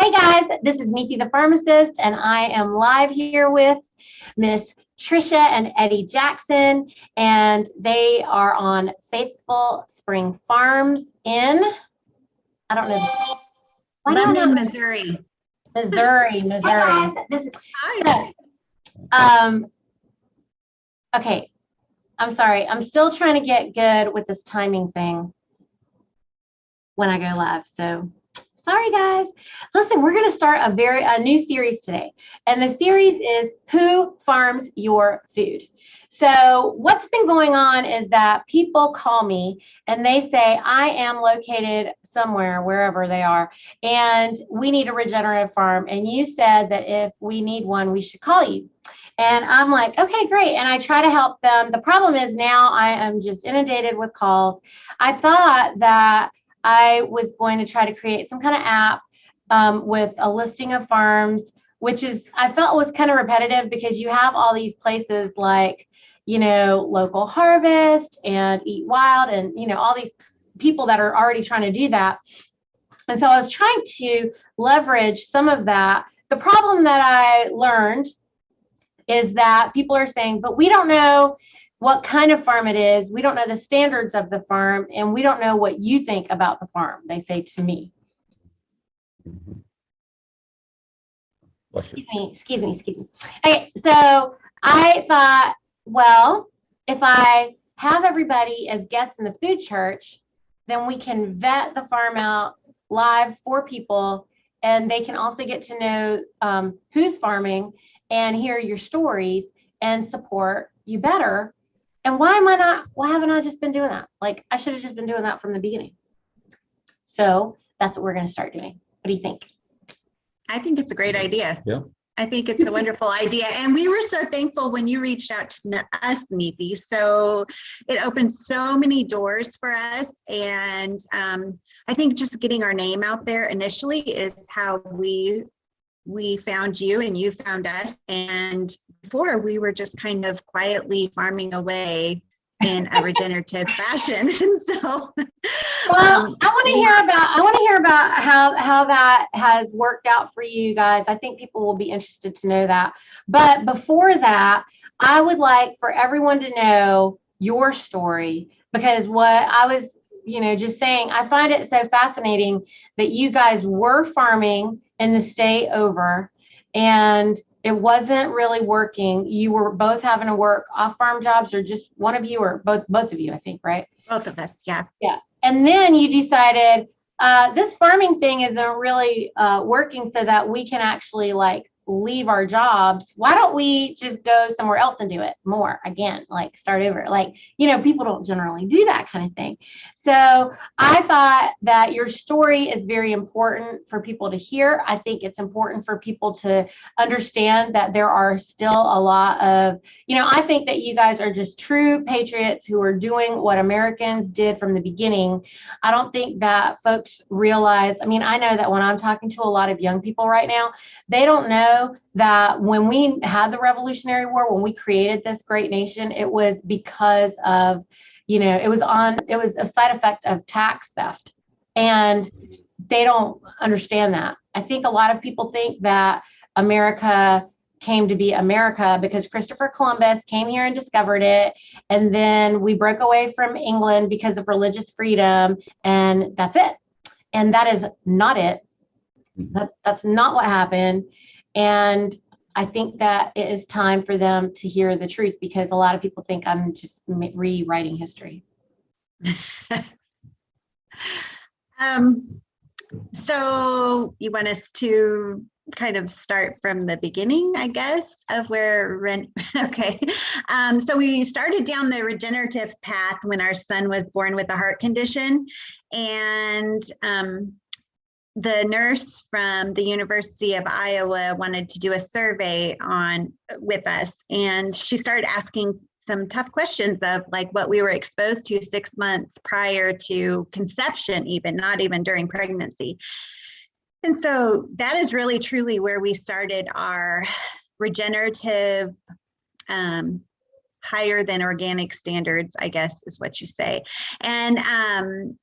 Hey guys, this is Mickey the Pharmacist, and I am live here with Miss Tricia and Eddie Jackson, and they are on Faithful Spring Farms in, I don't know this. Lebanon, Missouri. Missouri. Hi. So, okay, I'm sorry. I'm still trying to get good with this timing thing when I go live, so sorry guys. Listen, we're going to start a new series today, and the series is Who Farms Your Food? So what's been going on is that people call me and they say, I am located somewhere, wherever they are, and we need a regenerative farm, and you said that if we need one, we should call you. And I'm like, okay, great. And I try to help them. The problem is now I am just inundated with calls. I thought that I was going to try to create some kind of app with a listing of farms, which is, I felt was kind of repetitive because you have all these places like, you know, Local Harvest and Eat Wild and, you know, all these people that are already trying to do that. And so I was trying to leverage some of that. The problem that I learned is that people are saying, but we don't know what kind of farm it is. We don't know the standards of the farm, and we don't know what you think about the farm, they say to me. Excuse me. Okay, so I thought, well, if I have everybody as guests in the food church, then we can vet the farm out live for people, and they can also get to know who's farming and hear your stories and support you better. And why haven't I just been doing that? Like, I should have just been doing that from the beginning. So that's what we're going to start doing. What do you think? I think it's a great idea. Yeah. I think it's a wonderful idea. And we were so thankful when you reached out to us, Mithi. So it opened so many doors for us. And I think just getting our name out there initially is how we found you and you found us. And before, we were just kind of quietly farming away in a regenerative fashion. And so well, I want to hear about how that has worked out for you guys. I think people will be interested to know that. But before that, I would like for everyone to know your story, because what I was, you know, just saying, I find it so fascinating that you guys were farming in the state over, and it wasn't really working. You were both having to work off-farm jobs, or just one of you, or both of you, I think, right? Both of us, yeah. Yeah. And then you decided this farming thing isn't really working, so that we can actually like leave our jobs. Why don't we just go somewhere else and do it more again, like start over? Like, you know, people don't generally do that kind of thing. So I thought that your story is very important for people to hear. I think it's important for people to understand that there are still a lot of, you know, I think that you guys are just true patriots who are doing what Americans did from the beginning. I don't think that folks realize, I mean, I know that when I'm talking to a lot of young people right now, they don't know that when we had the Revolutionary War, when we created this great nation, it was because of, you know, it was a side effect of tax theft, and they don't understand that. I think a lot of people think that America came to be America because Christopher Columbus came here and discovered it, and then we broke away from England because of religious freedom, and that's it. And that is not it. That's not what happened. And I think that it is time for them to hear the truth, because a lot of people think I'm just rewriting history. So you want us to kind of start from the beginning, I guess, of where okay. So we started down the regenerative path when our son was born with a heart condition, and the nurse from the University of Iowa wanted to do a survey with us, and she started asking some tough questions of like what we were exposed to 6 months prior to conception, even not even during pregnancy. And so that is really truly where we started our regenerative higher than organic standards, I guess is what you say. And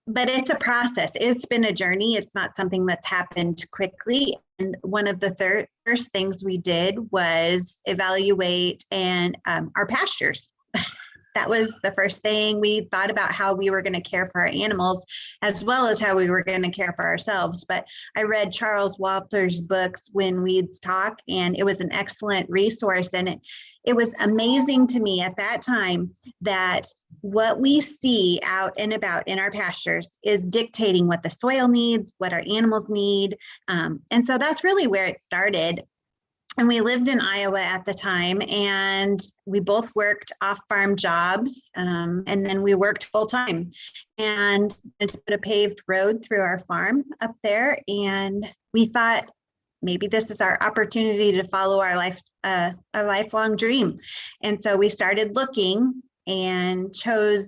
but it's a process. It's been a journey. It's not something that's happened quickly. And one of the first things we did was evaluate and our pastures. That was the first thing. We thought about how we were going to care for our animals as well as how we were going to care for ourselves. But I read Charles Walter's books, When Weeds Talk, and it was an excellent resource. And it was amazing to me at that time that what we see out and about in our pastures is dictating what the soil needs, what our animals need. And so that's really where it started. And we lived in Iowa at the time, and we both worked off-farm jobs, and then we worked full-time and to put a paved road through our farm up there. And we thought maybe this is our opportunity to follow our lifelong dream. And so we started looking and chose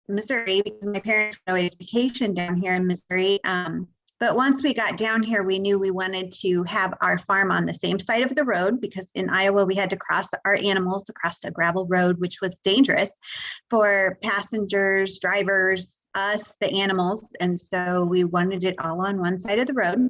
Missouri because my parents would always vacation down here in Missouri. But once we got down here, we knew we wanted to have our farm on the same side of the road, because in Iowa, we had to cross our animals across a gravel road, which was dangerous for passengers, drivers, us, the animals. And so we wanted it all on one side of the road.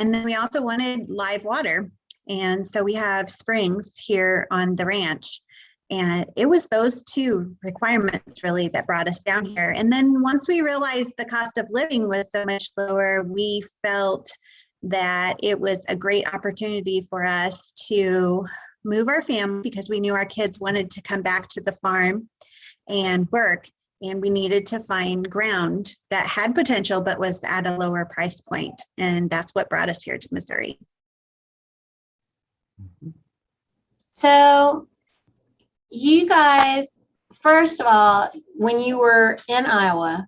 And then we also wanted live water. And so we have springs here on the ranch. And it was those two requirements really that brought us down here. And then once we realized the cost of living was so much lower, we felt that it was a great opportunity for us to move our family, because we knew our kids wanted to come back to the farm and work. And we needed to find ground that had potential, but was at a lower price point. And that's what brought us here to Missouri. So you guys, first of all, when you were in Iowa,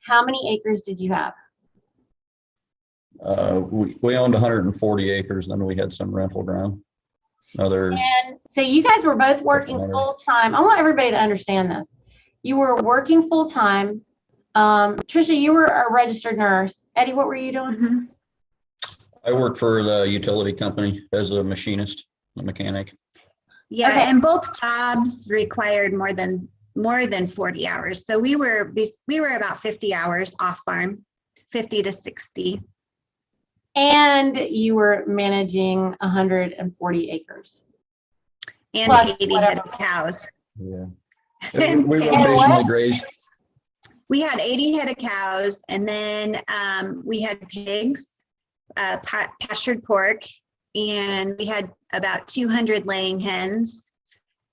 how many acres did you have? We owned 140 acres, then we had some rental ground. And so you guys were both working full time. I want everybody to understand this. You were working full time. Tricia, you were a registered nurse. Eddie, what were you doing? Mm-hmm. I worked for the utility company as a machinist, a mechanic. Yeah, Okay. and both jobs required more than 40 hours. So we were about 50 hours off farm, 50 to 60. And you were managing 140 acres. And Plus 80 head of cows. Yeah. And We rotationally grazed. we had 80 head of cows, and then we had pigs, pastured pork, and we had about 200 laying hens.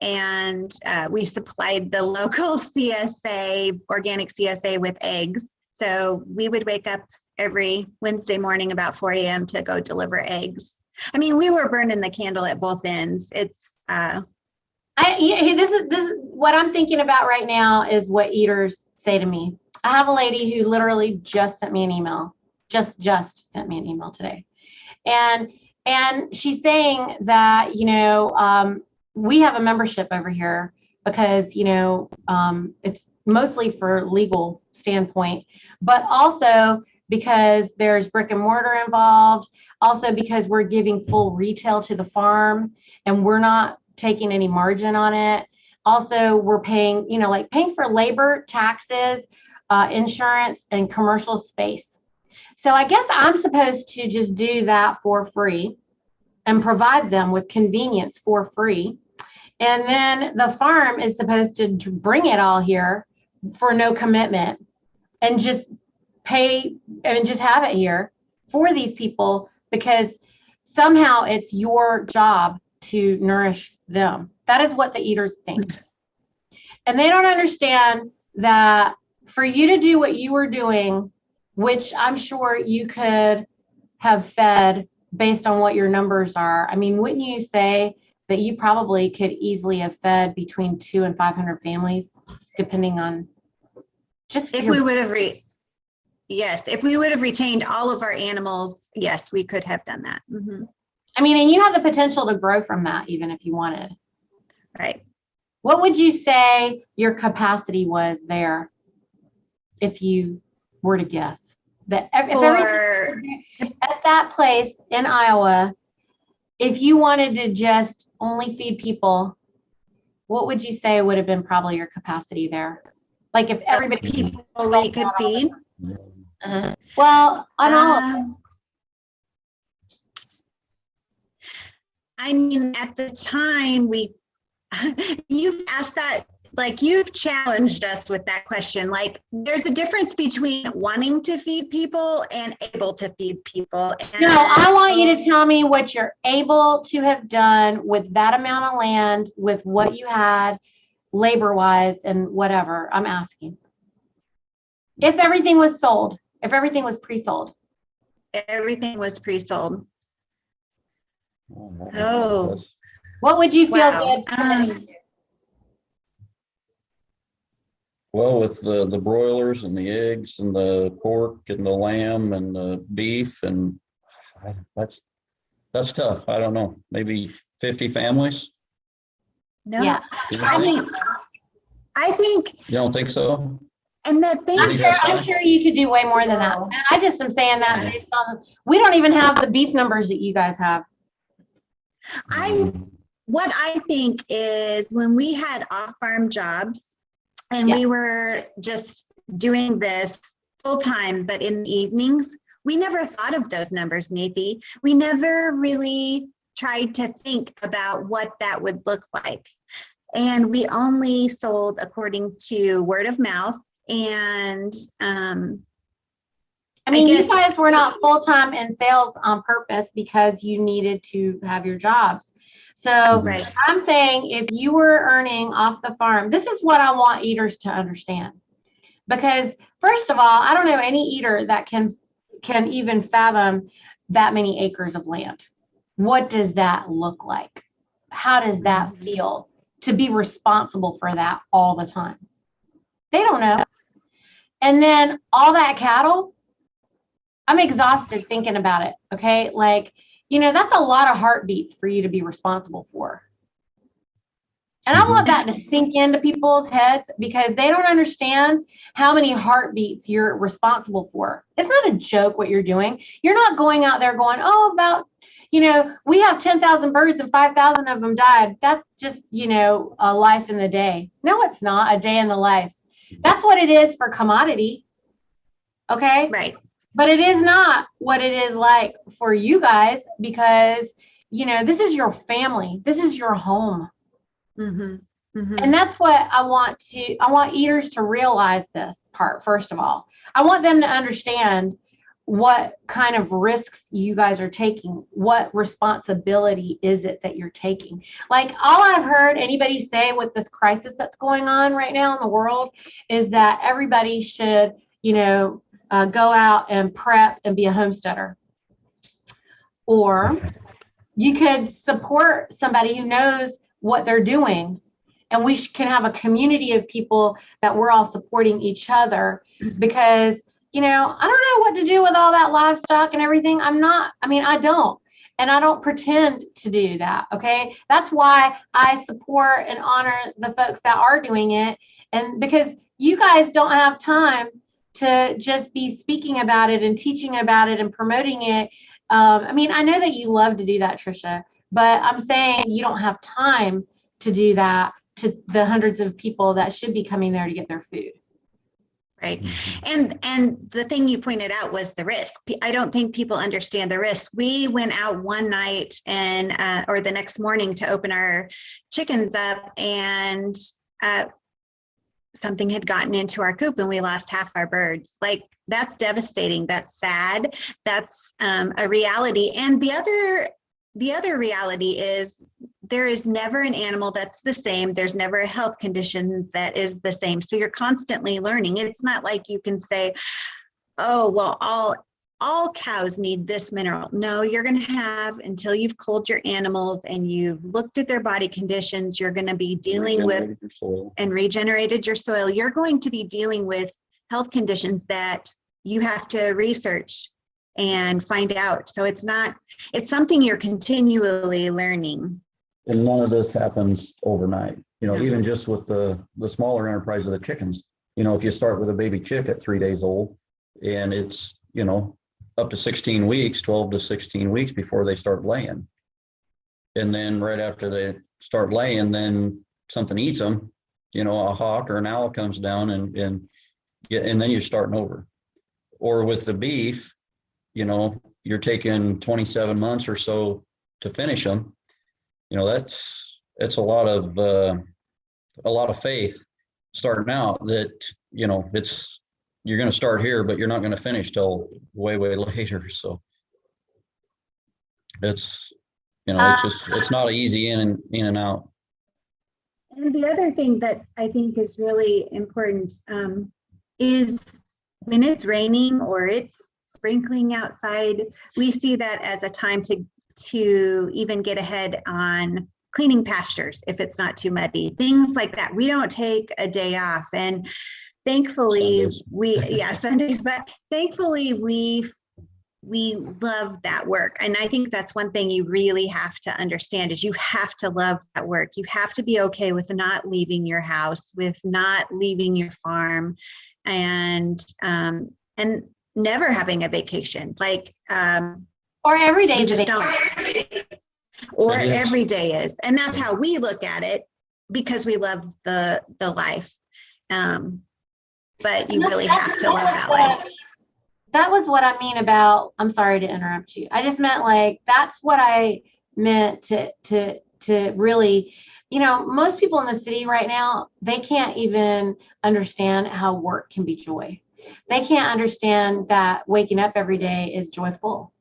And we supplied the local CSA, organic CSA, with eggs. So we would wake up every Wednesday morning about 4 a.m. to go deliver eggs. I mean, we were burning the candle at both ends. It's this is what I'm thinking about right now is what eaters say to me. I have a lady who literally just sent me an email, just sent me an email today. And she's saying that, we have a membership over here because, it's mostly for legal standpoint, but also because there's brick and mortar involved, also because we're giving full retail to the farm and we're not taking any margin on it. Also, we're paying, paying for labor, taxes, insurance, and commercial space. So I guess I'm supposed to just do that for free and provide them with convenience for free. And then the farm is supposed to bring it all here for no commitment and just pay and just have it here for these people, because somehow it's your job to nourish them. That is what the eaters think. And they don't understand that for you to do what you were doing, which I'm sure you could have fed based on what your numbers are. I mean, wouldn't you say that you probably could easily have fed between 200 and 500 families, depending on just if we would have if we would have retained all of our animals, yes, we could have done that. Mm-hmm. I mean, and you have the potential to grow from that even if you wanted. Right. What would you say your capacity was there if you were to guess? That if everything at that place in Iowa, if you wanted to just only feed people, what would you say would have been probably your capacity there? Like if everybody People we could feed. Well, on all of them. I mean, at the time you've asked that, like you've challenged us with that question. Like there's a difference between wanting to feed people and able to feed people. No, I want you to tell me what you're able to have done with that amount of land, with what you had labor-wise and whatever. I'm asking. If everything was sold, if everything was pre-sold. Everything was pre-sold. Oh. What would you feel Wow. good? Well, with the broilers and the eggs and the pork and the lamb and the beef, and that's tough. I don't know, maybe 50 families? No. Yeah. I think. You don't think so? And that thing. I'm sure you could do way more than that. I just am saying that based on, we don't even have the beef numbers that you guys have. What I think is when we had off-farm jobs and we were just doing this full-time, but in the evenings, we never thought of those numbers, Nathy. We never really tried to think about what that would look like. And we only sold according to word of mouth. And I mean, you guys were not full-time in sales on purpose because you needed to have your jobs. So I'm saying if you were earning off the farm, this is what I want eaters to understand. Because first of all, I don't know any eater that can even fathom that many acres of land. What does that look like? How does that feel to be responsible for that all the time? They don't know. And then all that cattle, I'm exhausted thinking about it. Okay. Like, you know, that's a lot of heartbeats for you to be responsible for. And I want that to sink into people's heads because they don't understand how many heartbeats you're responsible for. It's not a joke what you're doing. You're not going out there going, oh, about, you know, we have 10,000 birds and 5,000 of them died. That's just, you know, a life in the day. No, it's not a day in the life. That's what it is for commodity. Okay. Right. But it is not what it is like for you guys because, you know, this is your family. This is your home. And that's what I want eaters to realize this part. First of all, I want them to understand what kind of risks you guys are taking. What responsibility is it that you're taking? Like all I've heard anybody say with this crisis that's going on right now in the world is that everybody should, you know, go out and prep and be a homesteader. Or you could support somebody who knows what they're doing. And we can have a community of people that we're all supporting each other because, you know, I don't know what to do with all that livestock and everything. I don't. And I don't pretend to do that. Okay. That's why I support and honor the folks that are doing it. And because you guys don't have time to just be speaking about it and teaching about it and promoting it. I mean, I know that you love to do that, Tricia, but I'm saying you don't have time to do that to the hundreds of people that should be coming there to get their food. Right. And the thing you pointed out was the risk. I don't think people understand the risk. We went out one night and or the next morning to open our chickens up and something had gotten into our coop and we lost half our birds. Like that's devastating. That's sad. That's a reality. And the other reality is there is never an animal that's the same. There's never a health condition that is the same. So you're constantly learning. It's not like you can say, oh, well, all cows need this mineral. No, you're going to have, until you've culled your animals and you've looked at their body conditions, you're going to be dealing with and regenerated your soil. You're going to be dealing with health conditions that you have to research and find out. So it's something you're continually learning. And none of this happens overnight. You know, even just with the smaller enterprise of the chickens, you know, if you start with a baby chick at 3 days old and it's, you know, up to 16 weeks, 12 to 16 weeks before they start laying. And then right after they start laying, then something eats them, a hawk or an owl comes down and then you're starting over. Or with the beef, you're taking 27 months or so to finish them. That's a lot of faith starting out that, you're going to start here, but you're not going to finish till way, way later. So it's not easy in and out. And the other thing that I think is really important is when it's raining or it's sprinkling outside, we see that as a time to even get ahead on cleaning pastures if it's not too muddy, things like that. We don't take a day off, and thankfully Sundays, but thankfully we love that work. And I think that's one thing you really have to understand is you have to love that work. You have to be okay with not leaving your house, with not leaving your farm, and never having a vacation. Or every day just don't. Or every day is. And that's how we look at it, because we love the life. But you really have to love that life. That was what I mean about, I'm sorry to interrupt you. I just meant that's what I meant to really, most people in the city right now, they can't even understand how work can be joy. They can't understand that waking up every day is joyful.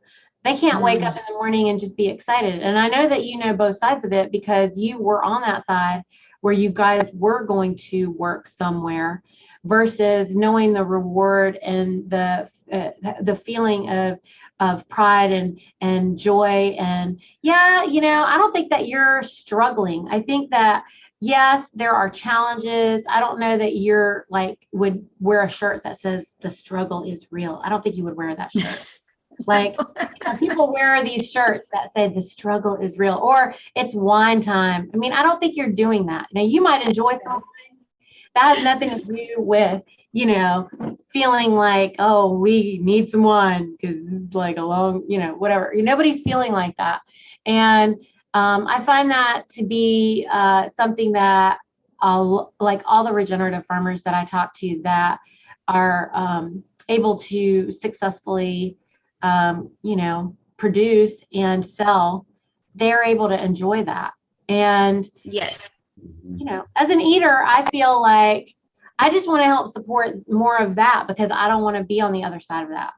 They can't wake up in the morning and just be excited. And I know that you know both sides of it because you were on that side where you guys were going to work somewhere versus knowing the reward and the feeling of pride and joy. And I don't think that you're struggling. I think that yes, there are challenges. I don't know that you're would wear a shirt that says the struggle is real. I don't think you would wear that shirt. People wear these shirts that say the struggle is real or it's wine time. I mean, I don't think you're doing that. Now you might enjoy something that has nothing to do with, feeling like, oh, we need some wine because it's a long, whatever. Nobody's feeling like that. And I find that to be something that all the regenerative farmers that I talk to that are able to successfully produce and sell, they're able to enjoy that. And yes, as an eater, I feel like I just want to help support more of that because I don't want to be on the other side of that.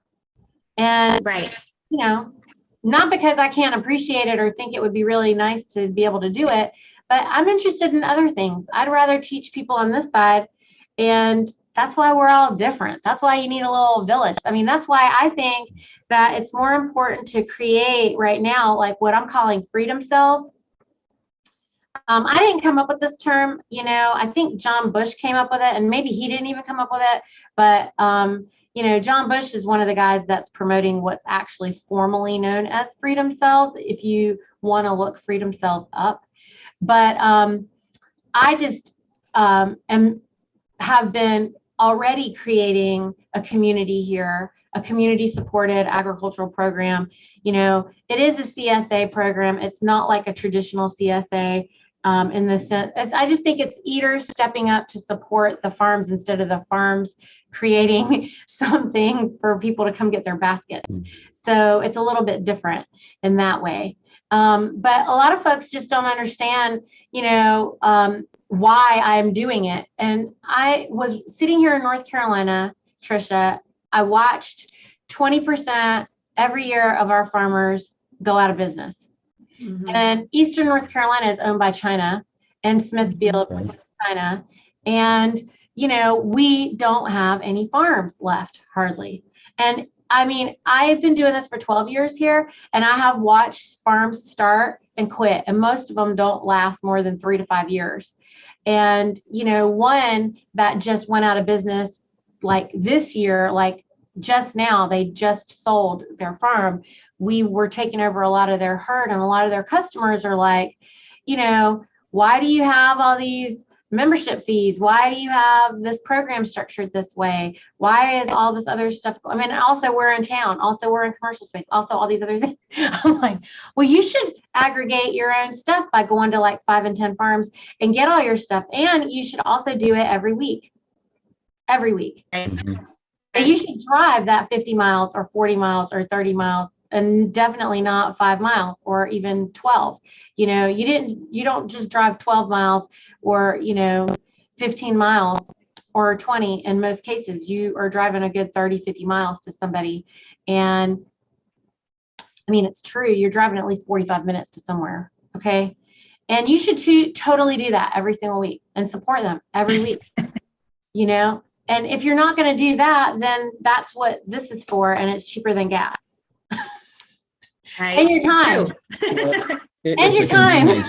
And, right. Not because I can't appreciate it or think it would be really nice to be able to do it, but I'm interested in other things. I'd rather teach people on this side. And that's why we're all different. That's why you need a little village. I mean, that's why I think that it's more important to create right now, what I'm calling freedom cells. I didn't come up with this term, I think John Bush came up with it, and maybe he didn't even come up with it. But, John Bush is one of the guys that's promoting what's actually formally known as freedom cells, if you want to look freedom cells up. But I just have been already creating a community here, a community supported agricultural program. It is a CSA program. It's not like a traditional CSA in the sense. I just think it's eaters stepping up to support the farms instead of the farms creating something for people to come get their baskets. So it's a little bit different in that way. But a lot of folks just don't understand, why I'm doing it. And I was sitting here in North Carolina, Tricia, I watched 20% every year of our farmers go out of business. Mm-hmm. And Eastern North Carolina is owned by China and Smithfield, which is China. And, we don't have any farms left, hardly. And I mean, I've been doing this for 12 years here, and I have watched farms start and quit, and most of them don't last more than 3 to 5 years. And, one that just went out of business this year, just now, they just sold their farm. We were taking over a lot of their herd, and a lot of their customers are why do you have all these membership fees? Why do you have this program structured this way? Why is all this other stuff? I mean, also we're in town, also we're in commercial space, also all these other things. I'm like, well, you should aggregate your own stuff by going to like 5 and 10 farms and get all your stuff. And you should also do it every week. Every week. Mhm. And you should drive that 50 miles or 40 miles or 30 miles, and definitely not 5 miles or even 12. You know, you don't just drive 12 miles or, 15 miles or 20. In most cases, you are driving a good 30, 50 miles to somebody. And I mean, it's true. You're driving at least 45 minutes to somewhere. Okay. And you should totally do that every single week and support them every week, And if you're not going to do that, then that's what this is for, and it's cheaper than gas. Right. And your time. It's your a time.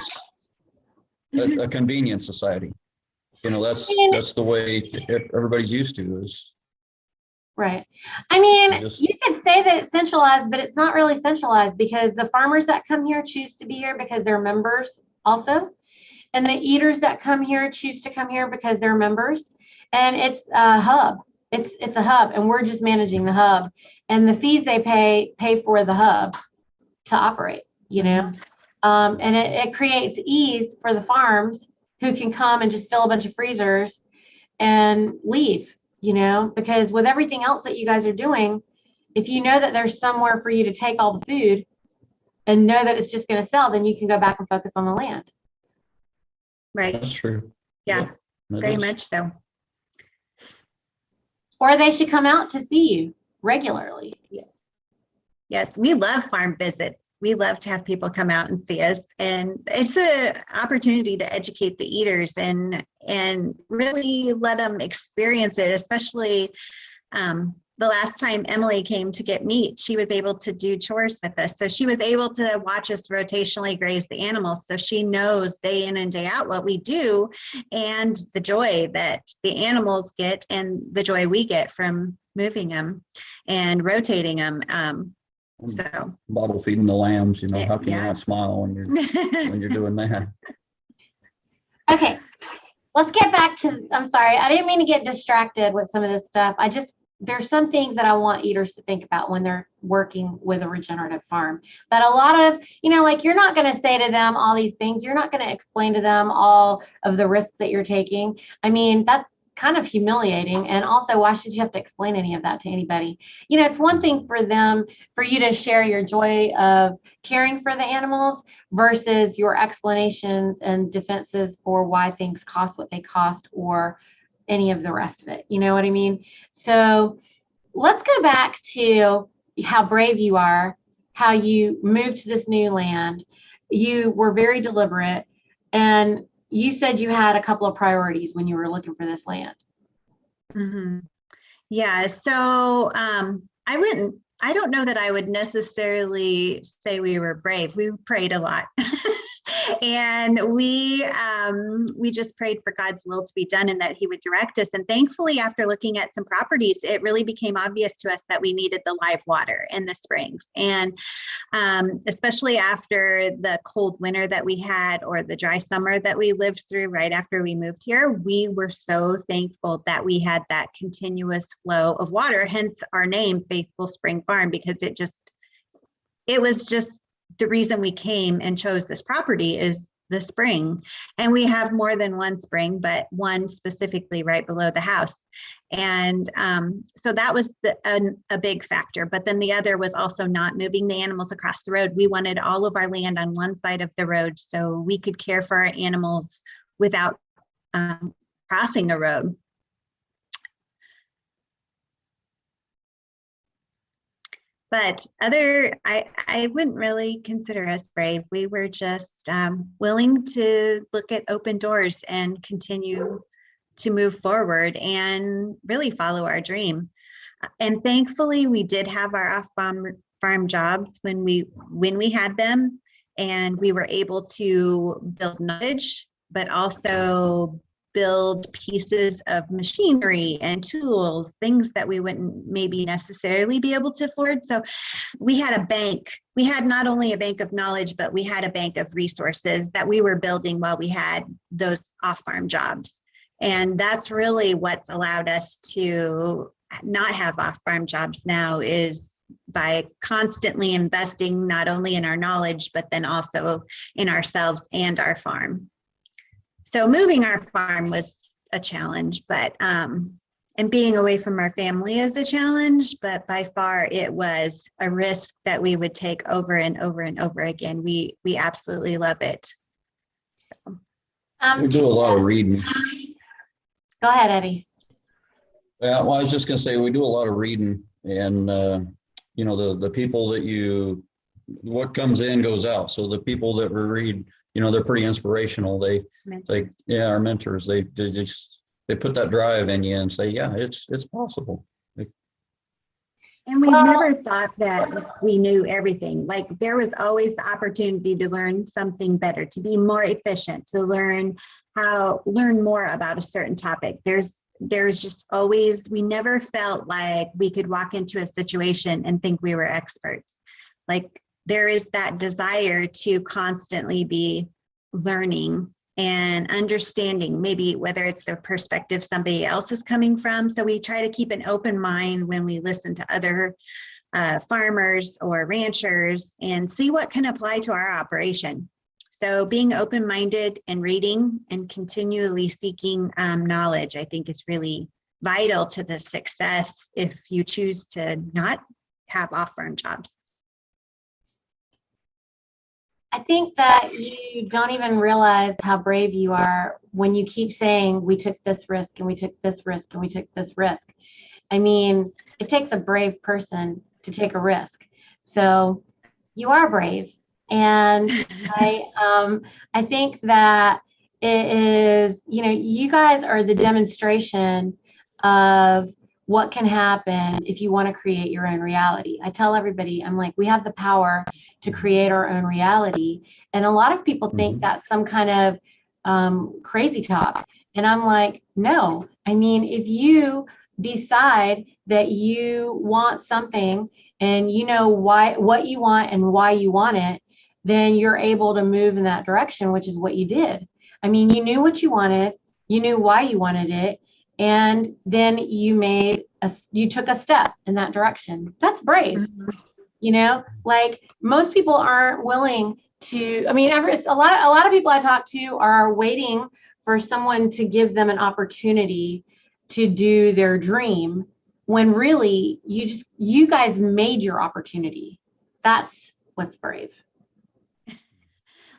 a convenience society. That's the way everybody's used to is. Right. I mean, Just- you could say that it's centralized, but it's not really centralized because the farmers that come here choose to be here because they're members also. And the eaters that come here choose to come here because they're members. And it's a hub. It's a hub, and we're just managing the hub. And the fees they pay for the hub to operate, and it creates ease for the farms who can come and just fill a bunch of freezers and leave, because with everything else that you guys are doing, if you know that there's somewhere for you to take all the food and know that it's just going to sell, then you can go back and focus on the land. Right. That's true. Yeah, It very is. much so. Or they should come out to see you regularly. Yes, we love farm visits. We love to have people come out and see us, and it's an opportunity to educate the eaters and really let them experience it. Especially the last time Emily came to get meat, she was able to do chores with us, so she was able to watch us rotationally graze the animals. So she knows day in and day out what we do and the joy that the animals get and the joy we get from moving them and rotating them. So Bottle feeding the lambs, how can you Yeah. not smile when you're doing that? Okay, let's get back to, I'm sorry, I didn't mean to get distracted with some of this stuff. There's some things that I want eaters to think about when they're working with a regenerative farm, that a lot of, you're not going to say to them all these things. You're not going to explain to them all of the risks that you're taking. I mean, that's kind of humiliating. And also, why should you have to explain any of that to anybody? It's one thing for you to share your joy of caring for the animals versus your explanations and defenses for why things cost what they cost or any of the rest of it. You know what I mean? So let's go back to how brave you are, how you moved to this new land. You were very deliberate, and you said you had a couple of priorities when you were looking for this land. Mm-hmm. Yeah. So I don't know that I would necessarily say we were brave. We prayed a lot. And we just prayed for God's will to be done and that he would direct us. And thankfully, after looking at some properties, it really became obvious to us that we needed the live water in the springs. And especially after the cold winter that we had or the dry summer that we lived through right after we moved here, we were so thankful that we had that continuous flow of water, hence our name, Faithful Spring Farm, because it was just the reason we came and chose this property is the spring. And we have more than one spring, but one specifically right below the house. And so that was a big factor. But then the other was also not moving the animals across the road. We wanted all of our land on one side of the road so we could care for our animals without crossing a road. But I wouldn't really consider us brave. We were just willing to look at open doors and continue to move forward and really follow our dream. And thankfully, we did have our off-farm jobs when we had them, and we were able to build knowledge, but also build pieces of machinery and tools, things that we wouldn't maybe necessarily be able to afford. So we had a bank. We had not only a bank of knowledge, but we had a bank of resources that we were building while we had those off-farm jobs. And that's really what's allowed us to not have off-farm jobs now, is by constantly investing not only in our knowledge, but then also in ourselves and our farm. So moving our farm was a challenge, but and being away from our family is a challenge, but by far it was a risk that we would take over and over and over again. We absolutely love it. So. We do a lot of reading. Go ahead, Eddie. Yeah, well, I was just going to say, we do a lot of reading, and you know, the people that what comes in goes out. So the people that we read, you know, they're pretty inspirational. They yeah, our mentors, they put that drive in you and say, yeah, it's possible. And we never thought that we knew everything. Like, there was always the opportunity to learn something better, to be more efficient, to learn more about a certain topic. There's just always, we never felt like we could walk into a situation and think we were experts. Like, there is that desire to constantly be learning and understanding, maybe whether it's the perspective somebody else is coming from. So we try to keep an open mind when we listen to other farmers or ranchers and see what can apply to our operation. So being open-minded and reading and continually seeking knowledge, I think, is really vital to the success if you choose to not have off-farm jobs. I think that you don't even realize how brave you are when you keep saying, we took this risk and we took this risk and we took this risk. I mean, it takes a brave person to take a risk. So you are brave. And I think that it is, you know, you guys are the demonstration of what can happen if you want to create your own reality. I tell everybody, I'm like, we have the power to create our own reality. And a lot of people think that's some kind of crazy talk. And I'm like, no, I mean, if you decide that you want something and you know what you want and why you want it, then you're able to move in that direction, which is what you did. I mean, you knew what you wanted, you knew why you wanted it, and then you took a step in that direction. That's brave. You know, like, most people aren't willing to, I mean, a lot of people I talk to are waiting for someone to give them an opportunity to do their dream, when really you guys made your opportunity. That's what's brave.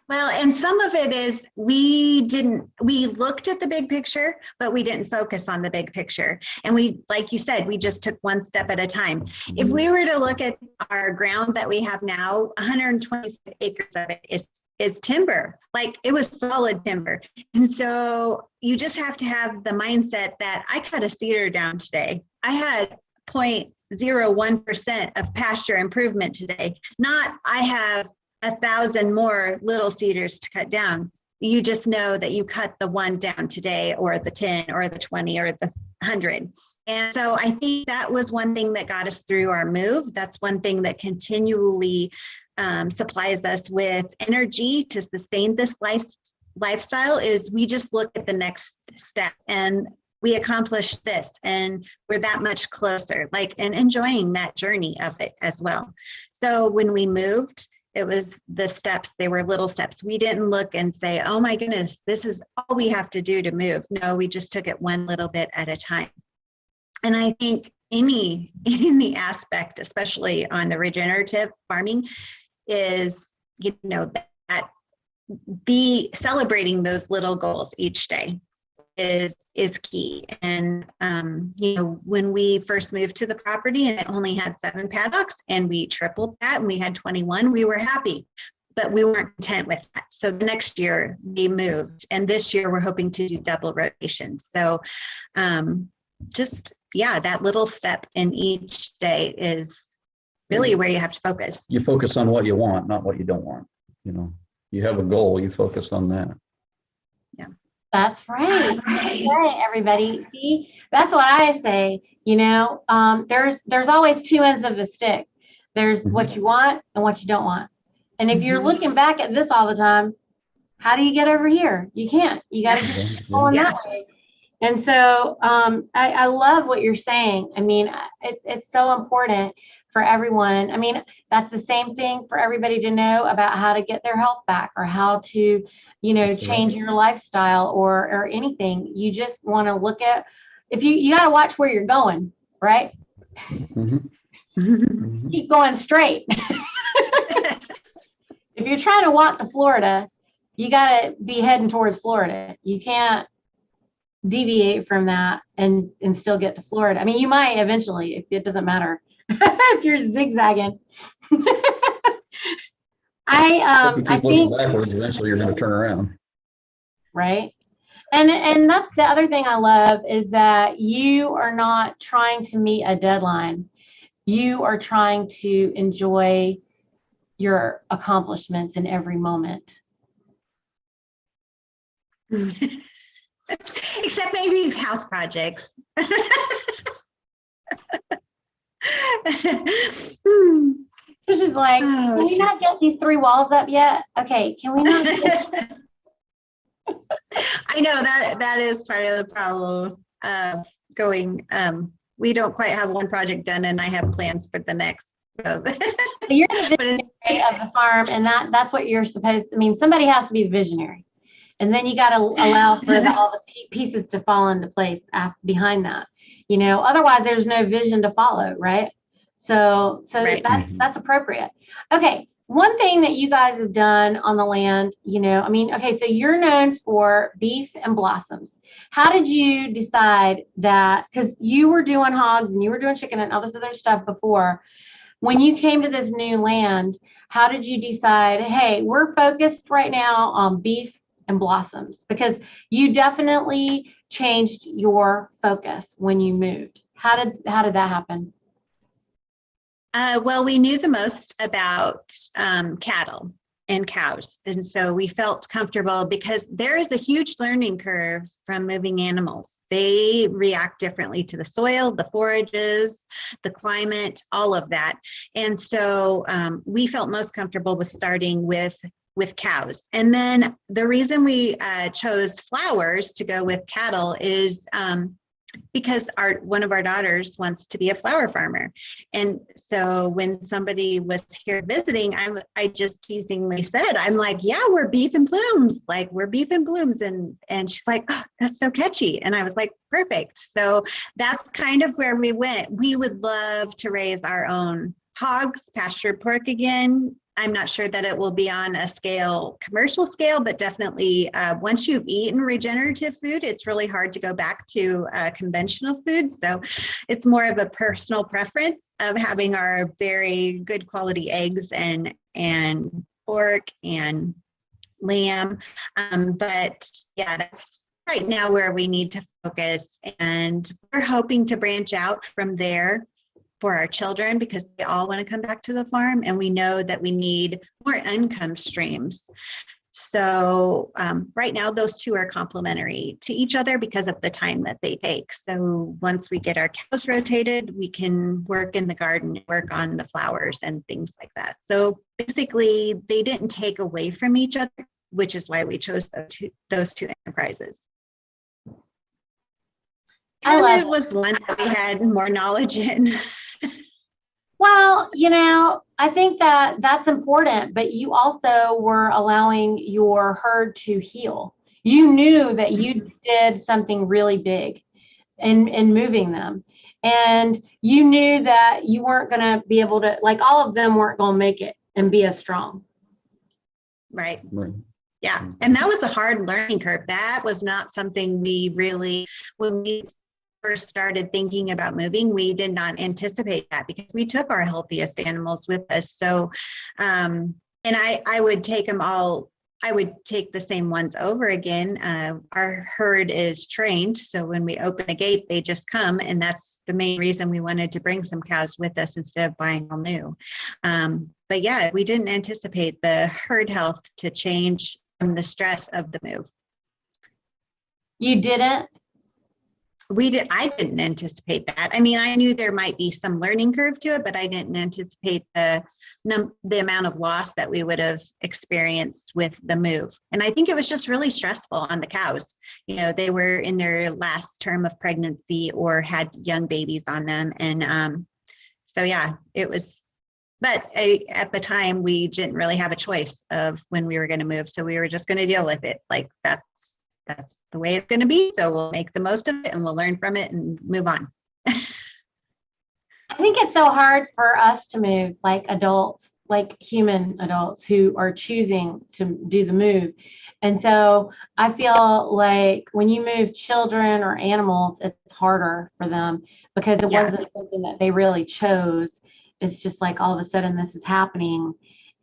Well, and some of it is we looked at the big picture, but we didn't focus on the big picture. And we, like you said, we just took one step at a time. If we were to look at our ground that we have now, 125 acres of it is timber. Like, it was solid timber. And so you just have to have the mindset that I cut a cedar down today. I had 0.01% of pasture improvement today. Not I have 1,000 more little cedars to cut down. You just know that you cut the one down today, or the 10 or the 20 or the 100. And so I think that was one thing that got us through our move. That's one thing that continually supplies us with energy to sustain this lifestyle, is we just look at the next step and we accomplished this, and we're that much closer, like, and enjoying that journey of it as well. So when we moved, it was the steps. They were little steps. We didn't look and say, oh my goodness, this is all we have to do to move. No, we just took it one little bit at a time. And I think any aspect, especially on the regenerative farming, is, you know, that be celebrating those little goals each day is key. And you know, when we first moved to the property and it only had 7 paddocks, and we tripled that and we had 21, we were happy, but we weren't content with that. So the next year we moved, and this year we're hoping to do double rotation. So just, yeah, that little step in each day is really where you have to focus. You focus on what you want, not what you don't want. You know, you have a goal, you focus on that. Yeah. That's right. That's right, everybody. See, that's what I say. There's always two ends of the stick. There's what you want and what you don't want. And if you're looking back at this all the time, how do you get over here? You can't. You got to just go on that way. And so I love what you're saying. I mean, it's so important for everyone. I mean, that's the same thing for everybody to know about how to get their health back or how to, change your lifestyle or anything. You just want to look at, if you got to watch where you're going, right? Keep going straight. If you're trying to walk to Florida, you got to be heading towards Florida. You can't deviate from that and still get to Florida. I mean, you might eventually, if it doesn't matter if you're zigzagging. I think backwards, eventually you're going to turn around. Right. And that's the other thing I love is that you are not trying to meet a deadline. You are trying to enjoy your accomplishments in every moment. Except maybe house projects. Which is like, can we not get these 3 walls up yet? Okay, can we not? I know that is part of the problem of going. We don't quite have one project done, and I have plans for the next. So you're the visionary of the farm, and that's what you're supposed to. I mean, somebody has to be the visionary. And then you got to allow for all the pieces to fall into place behind that, otherwise there's no vision to follow. Right. So right. That's appropriate. Okay. One thing that you guys have done on the land, okay, so you're known for beef and blossoms. How did you decide that? Because you were doing hogs and you were doing chicken and all this other stuff before. When you came to this new land, how did you decide, hey, we're focused right now on beef and blossoms? Because you definitely changed your focus when you moved. How did that happen? Well, we knew the most about cattle and cows. And so we felt comfortable because there is a huge learning curve from moving animals. They react differently to the soil, the forages, the climate, all of that. And so we felt most comfortable with starting with cows. And then the reason we chose flowers to go with cattle is because one of our daughters wants to be a flower farmer. And so when somebody was here visiting, I just teasingly said, I'm like, yeah, we're beef and blooms. Like, we're beef and blooms. And she's like, oh, that's so catchy. And I was like, perfect. So that's kind of where we went. We would love to raise our own hogs, pastured pork again. I'm not sure that it will be on a commercial scale, but definitely once you've eaten regenerative food, it's really hard to go back to conventional food. So it's more of a personal preference of having our very good quality eggs and pork and lamb. But yeah, that's right now where we need to focus. And we're hoping to branch out from there for our children because they all want to come back to the farm, and we know that we need more income streams. So right now those two are complementary to each other because of the time that they take. So once we get our cows rotated, we can work in the garden, work on the flowers and things like that. So basically they didn't take away from each other, which is why we chose those two enterprises. And it was one that we had more knowledge in. Well, I think that that's important, but you also were allowing your herd to heal. You knew that you did something really big in moving them. And you knew that you weren't going to be able to, like, all of them weren't going to make it and be as strong. Right. Yeah. And that was a hard learning curve. That was not something we really, when we first started thinking about moving, we did not anticipate that because we took our healthiest animals with us. So, and I would take them all, I would take the same ones over again. Our herd is trained. So when we open a gate, they just come. And that's the main reason we wanted to bring some cows with us instead of buying all new. But yeah, we didn't anticipate the herd health to change from the stress of the move. You didn't? I didn't anticipate that. I mean, I knew there might be some learning curve to it, but I didn't anticipate the amount of loss that we would have experienced with the move. And I think it was just really stressful on the cows. You know, they were in their last term of pregnancy or had young babies on them. And so, yeah, it was, but at the time we didn't really have a choice of when we were going to move. So we were just going to deal with it. Like that's the way it's going to be. So we'll make the most of it and we'll learn from it and move on. I think it's so hard for us to move, like adults, like human adults who are choosing to do the move. And so I feel like when you move children or animals, it's harder for them because it wasn't something that they really chose. It's just like all of a sudden this is happening.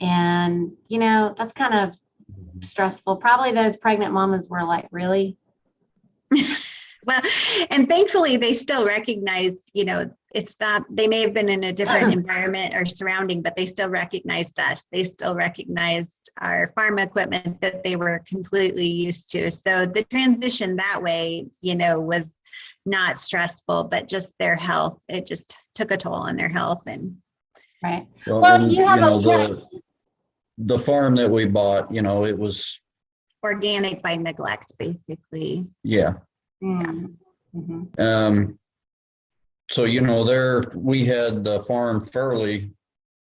And, you know, that's kind of stressful. Probably those pregnant mamas were like, really? Well, and thankfully they still recognize, you know, it's not, they may have been in a different environment or surrounding, but they still recognized us. They still recognized our farm equipment that they were completely used to. So the transition that way, you know, was not stressful, but just their health. It just took a toll on their health. And right. Well, you have the farm that we bought, you know, it was organic by neglect, basically. Yeah. Mm-hmm. So, you know, we had the farm fairly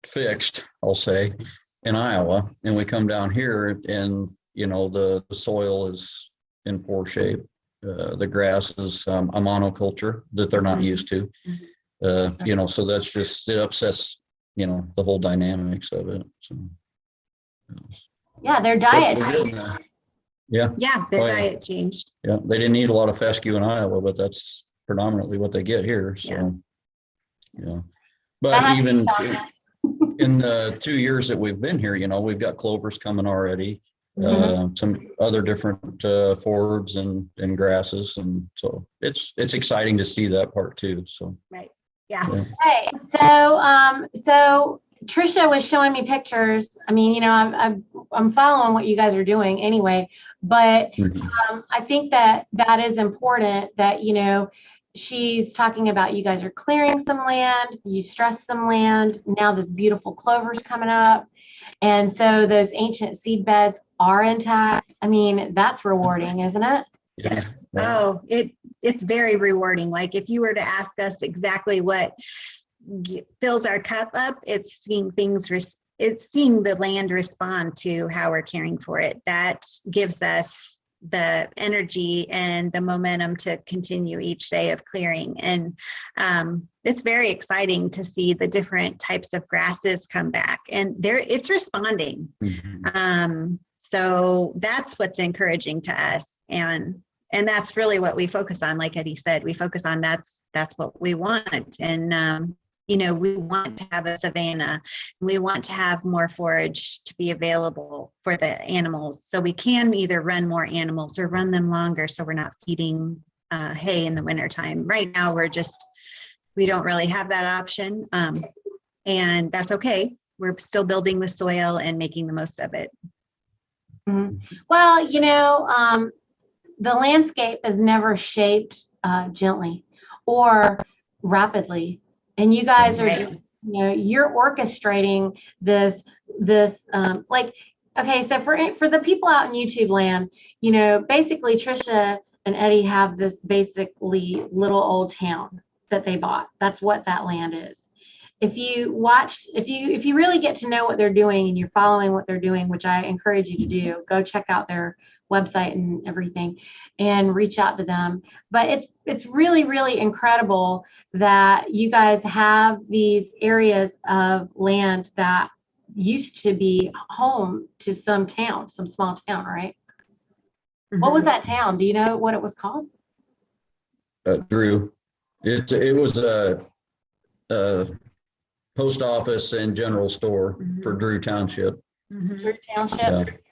fixed, I'll say, in Iowa, and we come down here and, you know, the soil is in poor shape. The grass is a monoculture that they're not used to, you know, so that's just, it upsets, you know, the whole dynamics of it. So, yeah, their diet. Yeah. Yeah, their diet changed. Yeah, they didn't eat a lot of fescue in Iowa, but that's predominantly what they get here. So, yeah. But even in the 2 years that we've been here, you know, we've got clovers coming already, some other different forbs and grasses, and so it's exciting to see that part too. So right, yeah. Right. So Tricia was showing me pictures. I mean, you know, I'm following what you guys are doing anyway, but I think that is important that, you know, she's talking about you guys are clearing some land, you stressed some land, now this beautiful clover's coming up. And so those ancient seed beds are intact. I mean, that's rewarding, isn't it? Yeah. Oh, it's very rewarding. Like if you were to ask us exactly what fills our cup up, it's seeing the land respond to how we're caring for it. That gives us the energy and the momentum to continue each day of clearing. And it's very exciting to see the different types of grasses come back, and it's responding. So that's what's encouraging to us. And that's really what we focus on. Like Eddie said, we focus on that's what we want. And you know, we want to have a savanna. We want to have more forage to be available for the animals. So we can either run more animals or run them longer, so we're not feeding hay in the wintertime. Right now, we don't really have that option. And that's okay. We're still building the soil and making the most of it. Well, you know, the landscape is never shaped gently or rapidly. And you guys are, you know, you're orchestrating this, like, okay, so for the people out in YouTube land, you know, basically Tricia and Eddie have this basically little old town that they bought. That's what that land is. If you really get to know what they're doing and you're following what they're doing, which I encourage you to do, go check out their website and everything and reach out to them. But it's really, really incredible that you guys have these areas of land that used to be home to some small town, right? What was that town? Do you know what it was called? Drew. It was a post office and general store for Drew Township. Drew Township.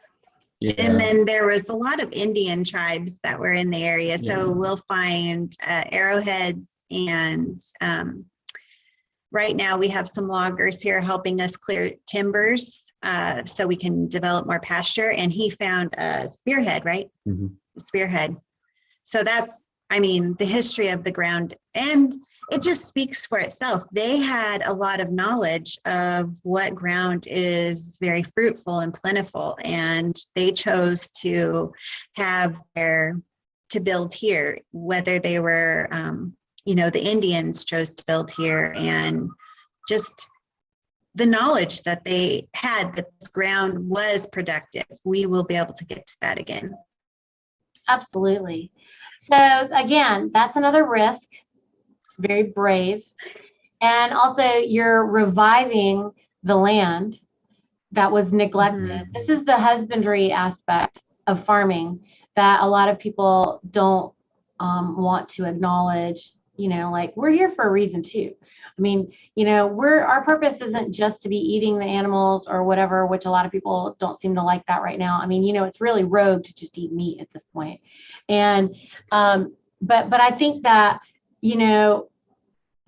Yeah. And then there was a lot of Indian tribes that were in the area. So we'll find arrowheads, and right now we have some loggers here helping us clear timbers so we can develop more pasture. And he found a spearhead, right? Spearhead. So that's, I mean, the history of the ground, and it just speaks for itself. They had a lot of knowledge of what ground is very fruitful and plentiful, and they chose to build here, whether they were, the Indians chose to build here, and just the knowledge that they had that this ground was productive. We will be able to get to that again. Absolutely. So again, that's another risk. It's very brave. And also you're reviving the land that was neglected. Mm-hmm. This is the husbandry aspect of farming that a lot of people don't want to acknowledge. Like, we're here for a reason too. I mean, our purpose isn't just to be eating the animals or whatever, which a lot of people don't seem to like that right now. I mean, it's really rogue to just eat meat at this point. And, but I think that, the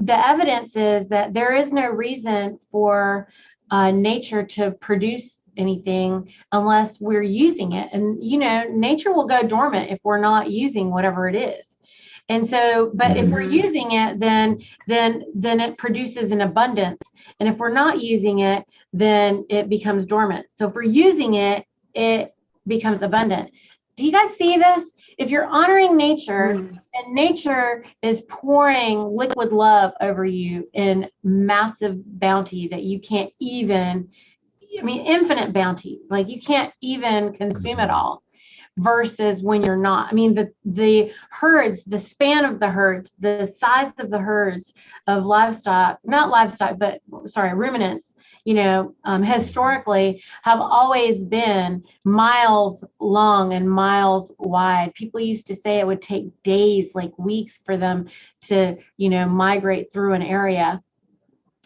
evidence is that there is no reason for nature to produce anything unless we're using it. And, nature will go dormant if we're not using whatever it is. And so, but if we're using it, then it produces in abundance. And if we're not using it, then it becomes dormant. So if we're using it, it becomes abundant. Do you guys see this? If you're honoring nature, and nature is pouring liquid love over you in massive bounty that you can't even, infinite bounty, like you can't even consume it all. Versus when you're not. I mean, the herds, the span of the herds, the size of the herds of ruminants, historically have always been miles long and miles wide. People used to say it would take days, like weeks, for them to, migrate through an area.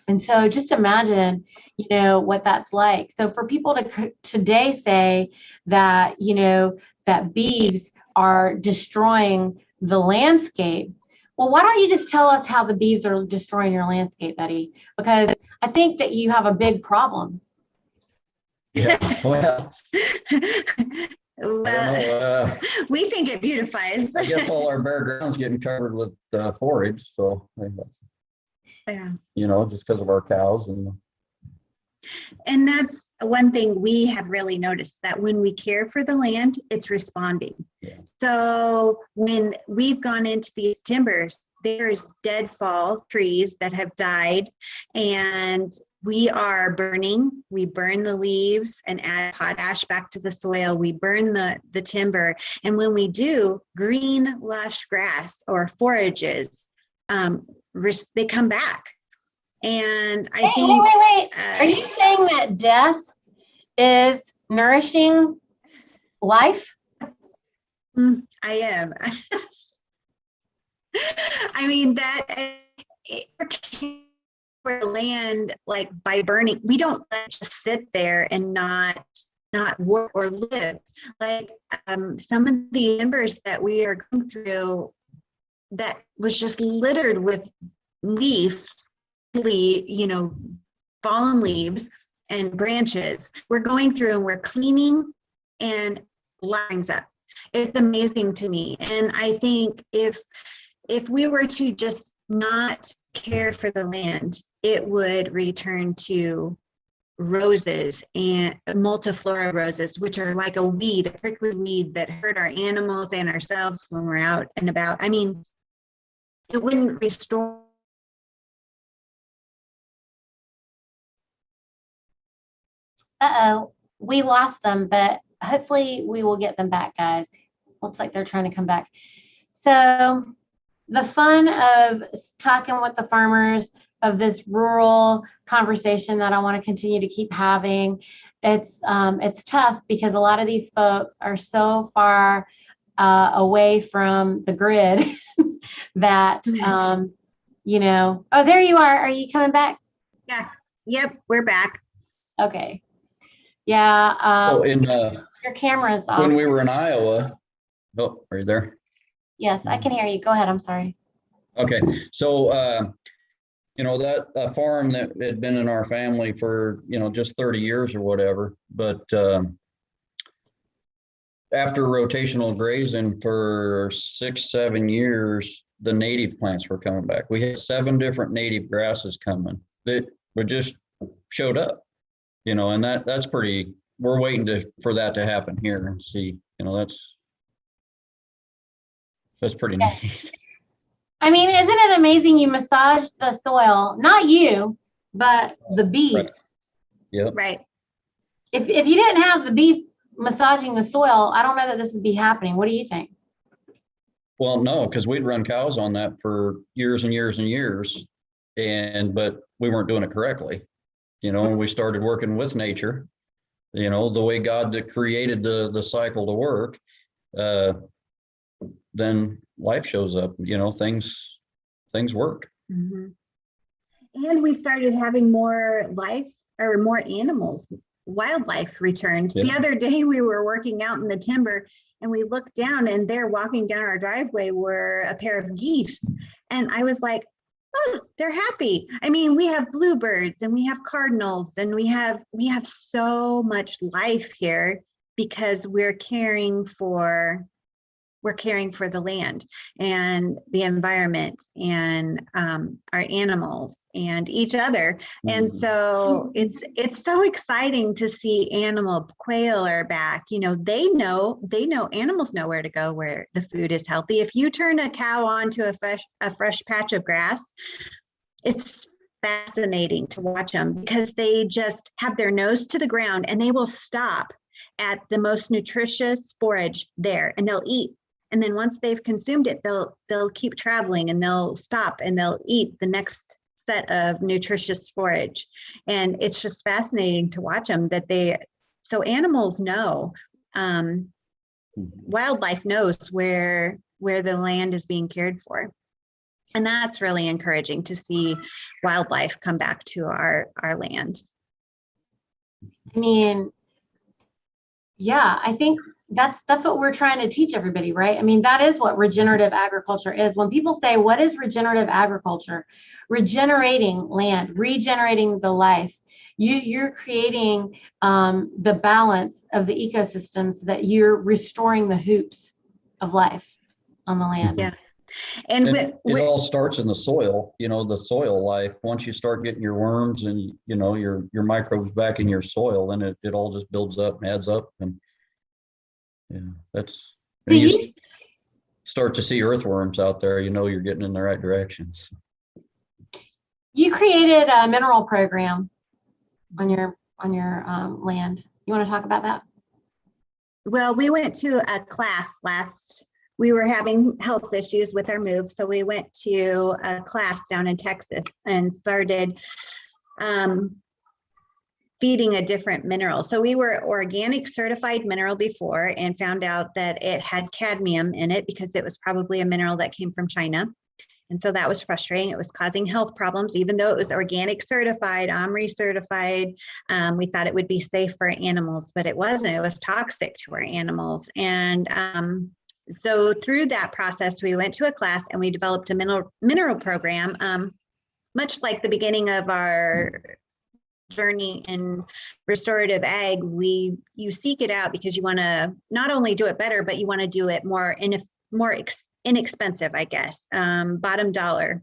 And so just imagine, what that's like. So for people to today say that, that beeves are destroying the landscape, well, why don't you just tell us how the beeves are destroying your landscape, Betty? Because I think that you have a big problem. Yeah, well, we think it beautifies. I guess all our bare ground's getting covered with forage, so yeah, just because of our cows. And that's one thing we have really noticed, that when we care for the land, it's responding. Yeah. So when we've gone into these timbers, there's deadfall trees that have died, and we burn the leaves and add potash back to the soil. We burn the timber. And when we do, green lush grass or forages, they come back. And I think. Wait. Are you saying that death is nourishing life? I am. I mean, that for land, like by burning, we don't just sit there and not work or live. Like some of the embers that we are going through, that was just littered with fallen leaves and branches. We're going through and we're cleaning, and lines up. It's amazing to me. And I think if we were to just not care for the land, it would return to roses and multiflora roses, which are like a weed, a prickly weed that hurt our animals and ourselves when we're out and about. I mean, it wouldn't restore. Uh-oh, we lost them, but hopefully we will get them back, guys. Looks like they're trying to come back. So the fun of talking with the farmers, of this rural conversation that I want to continue to keep having, it's tough because a lot of these folks are so far away from the grid that, oh, there you are. Are you coming back? Yeah. Yep, we're back. Okay. Yeah. Your camera's off. When we were in Iowa. Oh, are you there? Yes, I can hear you. Go ahead. I'm sorry. Okay. So, that farm that had been in our family for, just 30 years or whatever, but after rotational grazing for 6-7 years, the native plants were coming back. We had 7 different native grasses coming that were just showed up, and that's pretty, we're waiting for that to happen here and see, that's pretty neat. I mean, isn't it amazing you massage the soil, not you, but the bees? Right. Yeah. Right. If you didn't have the bees massaging the soil, I don't know that this would be happening. What do you think? Well, no, because we'd run cows on that for years and years and years, but we weren't doing it correctly. When we started working with nature, the way God created the cycle to work, then life shows up. Things work. Mm-hmm. And we started having more animals, wildlife returned. Yeah. The other day we were working out in the timber and we looked down, and there walking down our driveway were a pair of geese. And I was like, oh, they're happy. I mean, we have bluebirds and we have cardinals and we have so much life here because we're caring for the land and the environment and our animals and each other. And so it's so exciting to see animal quail are back. They know animals know where to go where the food is healthy. If you turn a cow onto a fresh patch of grass, it's fascinating to watch them because they just have their nose to the ground and they will stop at the most nutritious forage there and they'll eat. And then once they've consumed it, they'll keep traveling and they'll stop and they'll eat the next set of nutritious forage. And it's just fascinating to watch them so animals know, wildlife knows where the land is being cared for. And that's really encouraging to see wildlife come back to our land. I mean, yeah, I think that's what we're trying to teach everybody, right? I mean, that is what regenerative agriculture is. When people say, what is regenerative agriculture? Regenerating land, regenerating the life. You're creating the balance of the ecosystem so that you're restoring the hoops of life on the land. Yeah. And it all starts in the soil, the soil life. Once you start getting your worms and, your microbes back in your soil, then it all just builds up and adds up. And yeah, that's, so you start to see earthworms out there, you're getting in the right directions. You created a mineral program on your land. You want to talk about that? Well, we went to a class we were having health issues with our move. So we went to a class down in Texas and started feeding a different mineral. So we were organic certified mineral before and found out that it had cadmium in it because it was probably a mineral that came from China. And so that was frustrating. It was causing health problems, even though it was organic certified, OMRI certified. We thought it would be safe for animals, but it wasn't. It was toxic to our animals. And so through that process, we went to a class and we developed a mineral program, much like the beginning of our journey in restorative ag. You seek it out because you want to not only do it better, but you want to do it more inexpensive, I guess, bottom dollar.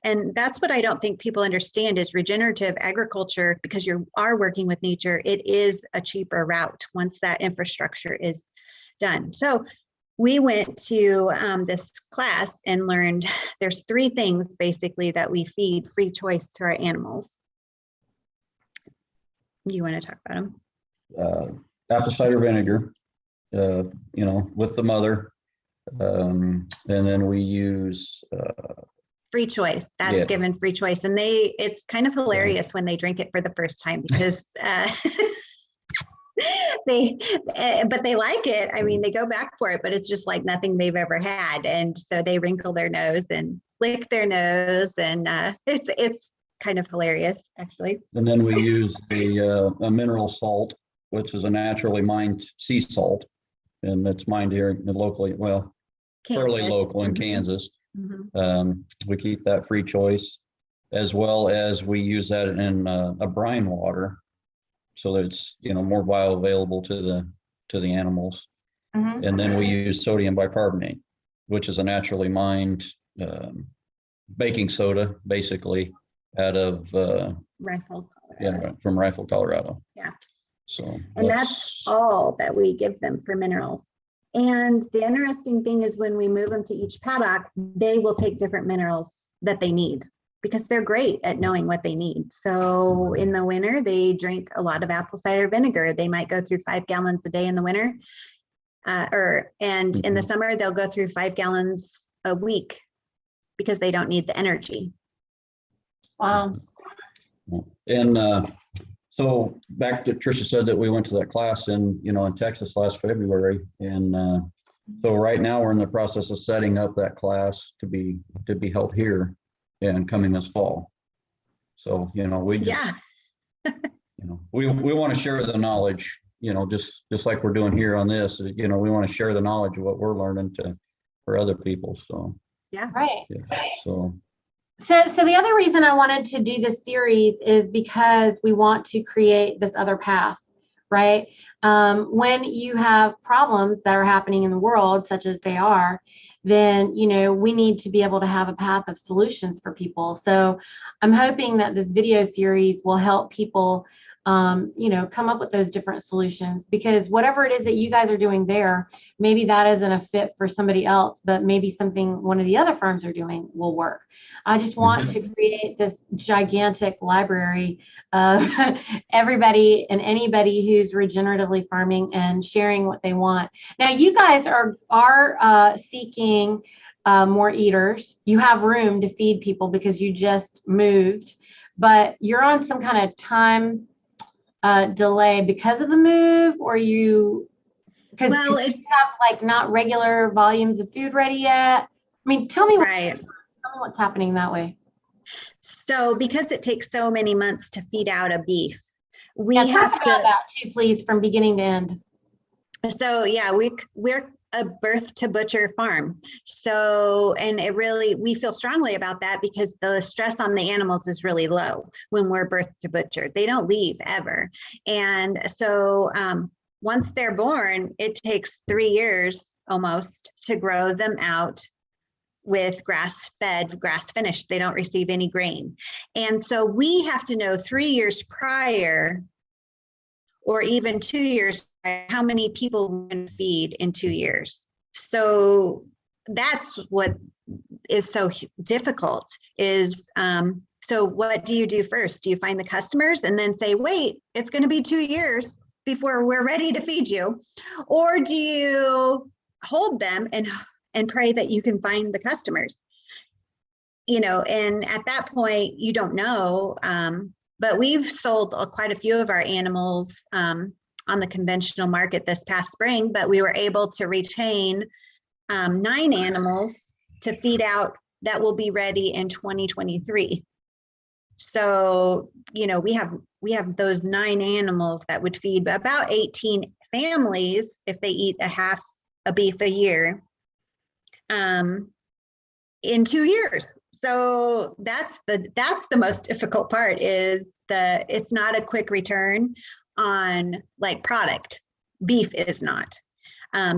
And that's what I don't think people understand is regenerative agriculture, because you are working with nature. It is a cheaper route once that infrastructure is done. So we went to this class and learned there's 3 things basically that we feed free choice to our animals. You want to talk about them? Apple cider vinegar, with the mother. And then we use free choice. That's given free choice. And it's kind of hilarious when they drink it for the first time because but they like it. I mean, they go back for it, but it's just like nothing they've ever had. And so they wrinkle their nose and lick their nose, and it's kind of hilarious, actually. And then we use a mineral salt, which is a naturally mined sea salt, and it's mined here locally. Well, Kansas. Fairly local in Kansas. We keep that free choice, as well as we use that in a brine water, so that it's more bioavailable to the animals. Mhm. And then we use sodium bicarbonate, which is a naturally mined baking soda, basically, out of Rifle, from Rifle, Colorado. Yeah. So and that's all that we give them for minerals. And the interesting thing is when we move them to each paddock, they will take different minerals that they need because they're great at knowing what they need. So in the winter, they drink a lot of apple cider vinegar. They might go through 5 gallons a day in the winter. And in the summer, they'll go through 5 gallons a week because they don't need the energy. Wow. And so back to Tricia said that we went to that class in Texas last February, and so right now we're in the process of setting up that class to be held here and coming this fall. So we just we want to share the knowledge, just like we're doing here on this. We want to share the knowledge of what we're learning for other people. So Right. So the other reason I wanted to do this series is because we want to create this other path, right? When you have problems that are happening in the world, such as they are, then, we need to be able to have a path of solutions for people. So I'm hoping that this video series will help people, come up with those different solutions, because whatever it is that you guys are doing there, maybe that isn't a fit for somebody else, but maybe something one of the other firms are doing will work. I just want to create this gigantic library of everybody and anybody who's regeneratively farming and sharing what they want. Now, you guys are seeking more eaters. You have room to feed people because you just moved, but you're on some kind of time delay because of the move, or because you have not regular volumes of food ready yet. I mean, tell me what's happening that way. So because it takes so many months to feed out a beef, we have to about that too, please, from beginning to end. So we're a birth to butcher farm. So, and we feel strongly about that because the stress on the animals is really low when we're birth to butcher. They don't leave ever. And so once they're born, it takes 3 years almost to grow them out with grass-fed, grass-finished. They don't receive any grain. And so we have to know 3 years prior, or even 2 years, how many people we can feed in 2 years. So that's what is so difficult is, so what do you do first? Do you find the customers and then say, wait, it's going to be 2 years before we're ready to feed you? Or do you hold them and pray that you can find the customers? And at that point, you don't know. But we've sold quite a few of our animals on the conventional market this past spring, but we were able to retain 9 animals to feed out that will be ready in 2023. So, we have those 9 animals that would feed about 18 families if they eat a beef a year in 2 years. So that's the most difficult part is it's not a quick return on product. Beef is not,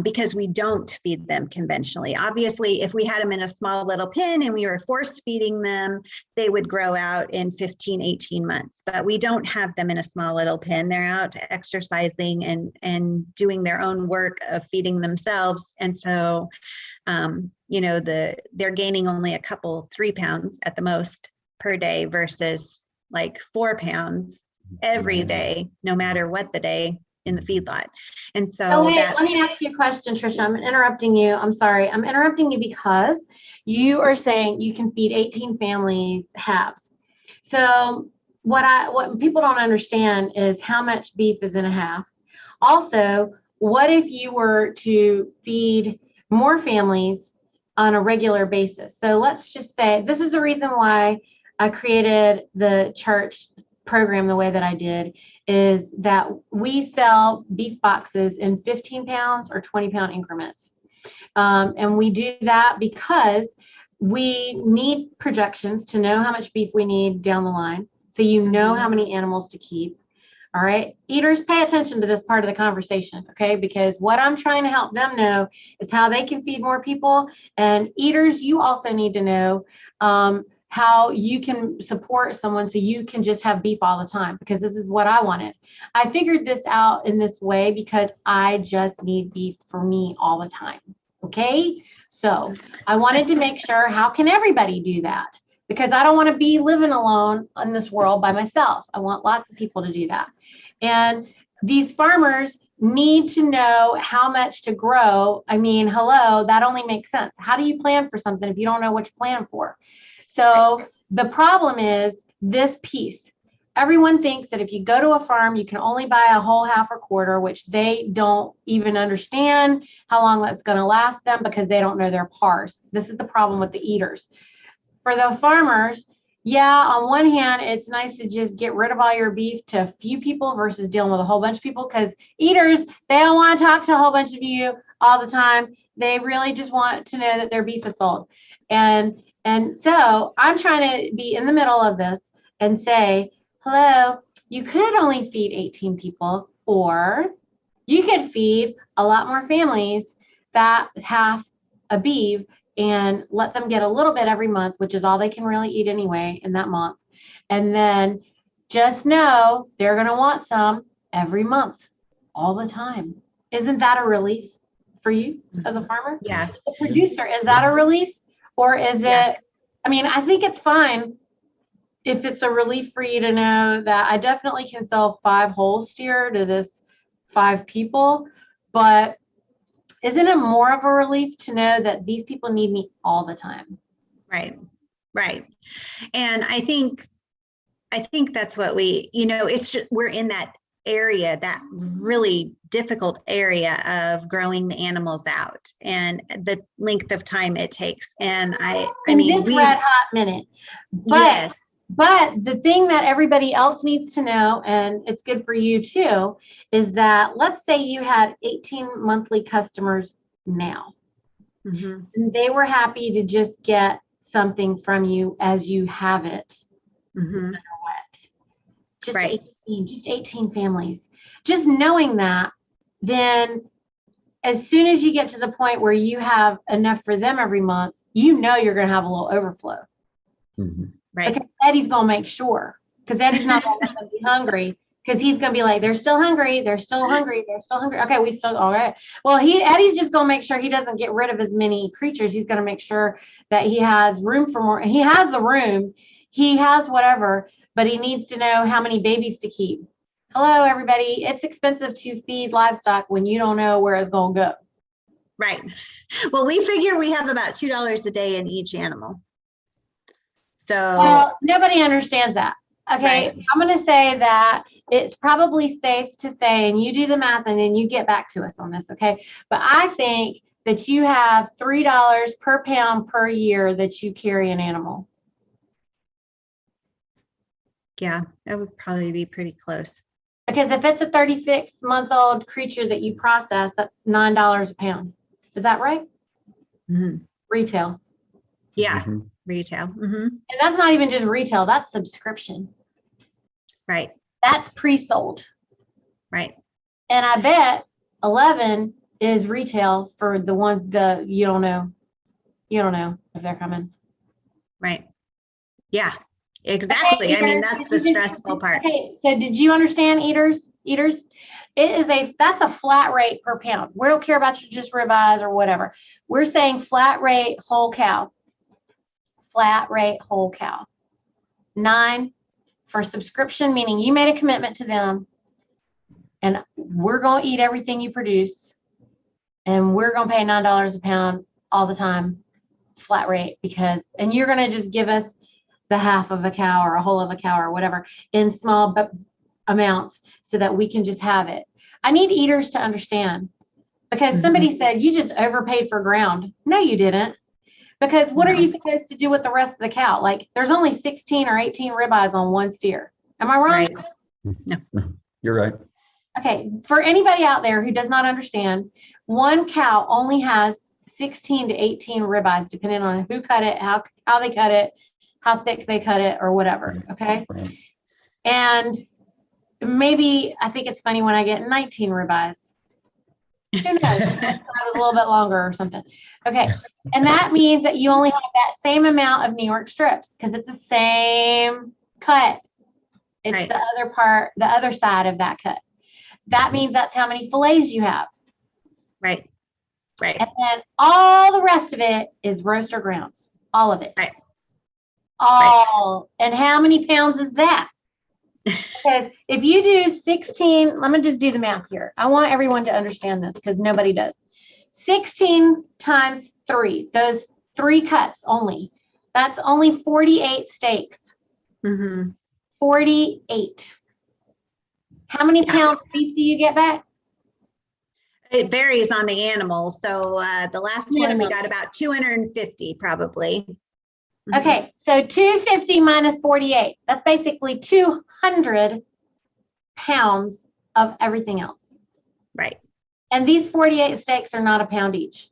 because we don't feed them conventionally. Obviously, if we had them in a small little pen and we were force feeding them, they would grow out in 15, 18 months, but we don't have them in a small little pen. They're out exercising and doing their own work of feeding themselves. And so, they're gaining only 3 pounds at the most per day versus 4 pounds every day, no matter what the day in the feedlot. And so let me ask you a question, Tricia. I'm interrupting you. I'm sorry. I'm interrupting you because you are saying you can feed 18 families halves. So what people don't understand is how much beef is in a half. Also, what if you were to feed more families on a regular basis? So let's just say this is the reason why I created the church program the way that I did, is that we sell beef boxes in 15 pounds or 20-pound increments. And we do that because we need projections to know how much beef we need down the line. So how many animals to keep. All right. Eaters, pay attention to this part of the conversation, okay? Because what I'm trying to help them know is how they can feed more people. And eaters, you also need to know how you can support someone so you can just have beef all the time, because this is what I wanted. I figured this out in this way because I just need beef for me all the time. Okay. So I wanted to make sure, how can everybody do that? Because I don't want to be living alone in this world by myself. I want lots of people to do that. And these farmers need to know how much to grow. I mean, hello, that only makes sense. How do you plan for something if you don't know what you plan for? So the problem is this piece. Everyone thinks that if you go to a farm, you can only buy a whole, half, or quarter, which they don't even understand how long that's going to last them because they don't know their pars. This is the problem with the eaters. For the farmers, yeah, on one hand, it's nice to just get rid of all your beef to a few people versus dealing with a whole bunch of people, because eaters, they don't want to talk to a whole bunch of you all the time. They really just want to know that their beef is sold. And so I'm trying to be in the middle of this and say, hello, you could only feed 18 people, or you could feed a lot more families that have a beef and let them get a little bit every month, which is all they can really eat anyway in that month. And then just know they're going to want some every month, all the time. Isn't that a relief for you as a farmer? Yeah. The producer, is that a relief? Or is it, I mean, I think it's fine if it's a relief for you to know that I definitely can sell 5 whole steer to this 5 people, but isn't it more of a relief to know that these people need me all the time? Right. Right. And I think that's what we, it's just, we're in that area, that really difficult area of growing the animals out and the length of time it takes. And I mean, this red hot minute, but the thing that everybody else needs to know, and it's good for you too, is that let's say you had 18 monthly customers now, and they were happy to just get something from you as you have it. No matter what. Just 18 families. Just knowing that, then as soon as you get to the point where you have enough for them every month, you're going to have a little overflow. Right. Because Eddie's going to make sure, because Eddie's not going to be hungry, because he's going to be like, they're still hungry. They're still hungry. They're still hungry. Okay, we still, all right. Well, Eddie's just going to make sure he doesn't get rid of as many creatures. He's going to make sure that he has room for more. He has the room. He has whatever, but he needs to know how many babies to keep. Hello, everybody. It's expensive to feed livestock when you don't know where it's going to go. Right. Well, we figure we have about $2 a day in each animal. So well, nobody understands that. Okay, right. I'm going to say that it's probably safe to say, and you do the math and then you get back to us on this, okay? But I think that you have $3 per pound per year that you carry an animal. Yeah, that would probably be pretty close. Because if it's a 36-month-old creature that you process, that's $9 a pound. Is that right? Retail. Yeah, retail. And that's not even just retail, that's subscription. Right. That's pre-sold. Right. And I bet 11 is retail for the one, you don't know if they're coming. Right. Yeah, exactly. Okay, I mean, that's the stressful part. Okay, so did you understand, eaters? That's a flat rate per pound. We don't care about just ribeyes or whatever. We're saying flat rate whole cow. Flat rate whole cow. 9 for subscription, meaning you made a commitment to them and we're going to eat everything you produced and we're going to pay $9 a pound all the time, flat rate, and you're going to just give us the half of a cow or a whole of a cow or whatever in small amounts so that we can just have it. I need eaters to understand, because somebody said you just overpaid for ground. No, you didn't. Because what are you supposed to do with the rest of the cow? Like, there's only 16 or 18 ribeyes on one steer. Am I wrong? Right. No. You're right. Okay. For anybody out there who does not understand, one cow only has 16 to 18 ribeyes, depending on who cut it, how they cut it, how thick they cut it, or whatever. Okay. Right. And maybe I think it's funny when I get 19 ribeyes. Who knows? I thought it was a little bit longer or something. Okay. And that means that you only have that same amount of New York strips because it's the same cut. It's Right. the other part, the other side of that cut. That means that's how many fillets you have. Right. Right. And then all the rest of it is roast or grounds. All of it. Right. All. And how many pounds is that? Because if you do 16, let me just do the math here. I want everyone to understand this because nobody does. 16 times 3, those 3 cuts only. That's only 48 steaks. Mm-hmm. 48. How many pounds of beef do you get back? It varies on the animal. So the last one we Minimum. got about 250 probably. Okay, so 250 minus 48. That's basically 200 pounds of everything else. Right. And these 48 steaks are not a pound each.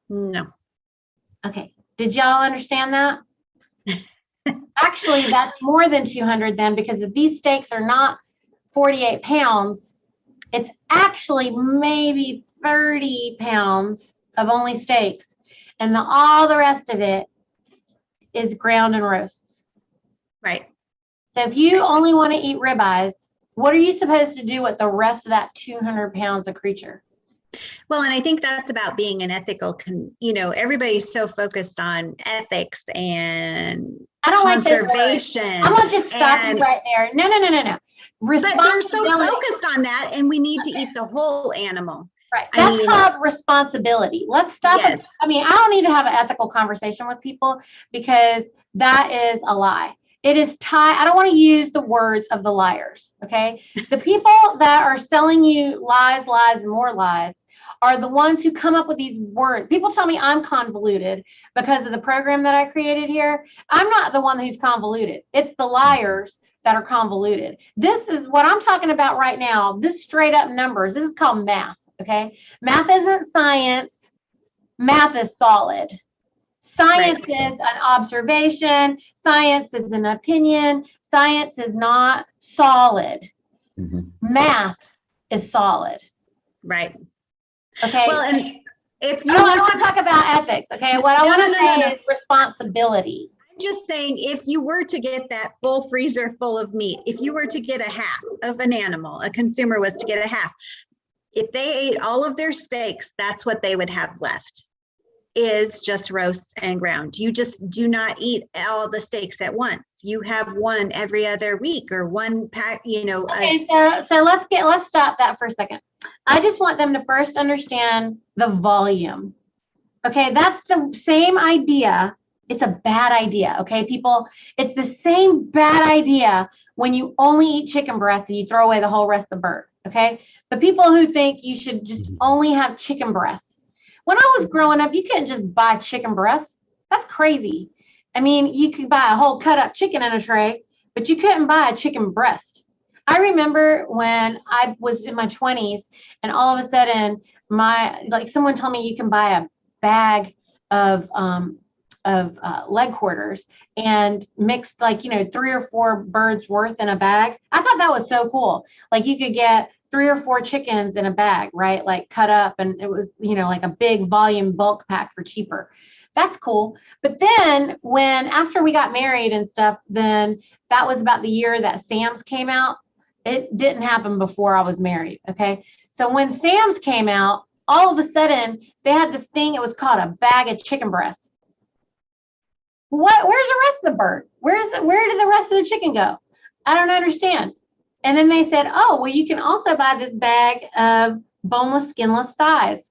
No. Okay, did y'all understand that? Actually, that's more than 200 then, because if these steaks are not 48 pounds, it's actually maybe 30 pounds of only steaks. And all the rest of it is ground and roasts. Right. So if you only want to eat ribeyes, what are you supposed to do with the rest of that 200 pounds of creature? Well, and I think that's about being an ethical, everybody's so focused on ethics and I don't like those words. conservation. I'm going to just stop you right there. No. But they're so Responsibility. focused on that, and we need to eat the whole animal. Right. That's called responsibility. Let's stop. Yes. I mean, I don't need to have an ethical conversation with people because that is a lie. It is I don't want to use the words of the liars. Okay. The people that are selling you lies, and more lies are the ones who come up with these words. People tell me I'm convoluted because of the program that I created here. I'm not the one who's convoluted. It's the liars that are convoluted. This is what I'm talking about right now. This straight up numbers. This is called math. Okay. Math isn't science. Math is solid. Science is an observation. Science is an opinion. Science is not solid. Math is solid. Right. Okay. Well, and if you I don't want to talk about ethics. Okay. What I want to say is responsibility. I'm just saying, if you were to get that full freezer full of meat, if you were to get a half of an animal, a consumer was to get a half. If they ate all of their steaks, that's what they would have left, is just roast and ground. You just do not eat all the steaks at once. You have one every other week or one pack, Okay, so let's stop that for a second. I just want them to first understand the volume. Okay, that's the same idea. It's a bad idea, okay, people? It's the same bad idea when you only eat chicken breast and you throw away the whole rest of the bird, okay? The people who think you should just only have chicken breasts. When I was growing up, you couldn't just buy chicken breasts. That's crazy. I mean, you could buy a whole cut up chicken in a tray, but you couldn't buy a chicken breast. I remember when I was in my 20s and all of a sudden someone told me you can buy a bag of leg quarters and mix 3 or 4 birds worth in a bag. I thought that was so cool. Like you could get 3 or 4 chickens in a bag, right? Like cut up, and it was, like a big volume bulk pack for cheaper. That's cool. But then after we got married and stuff, then that was about the year that Sam's came out. It didn't happen before I was married. Okay. So when Sam's came out, all of a sudden they had this thing. It was called a bag of chicken breasts. Where's the rest of the bird? Where did the rest of the chicken go? I don't understand. And then they said, oh, well, you can also buy this bag of boneless, skinless thighs.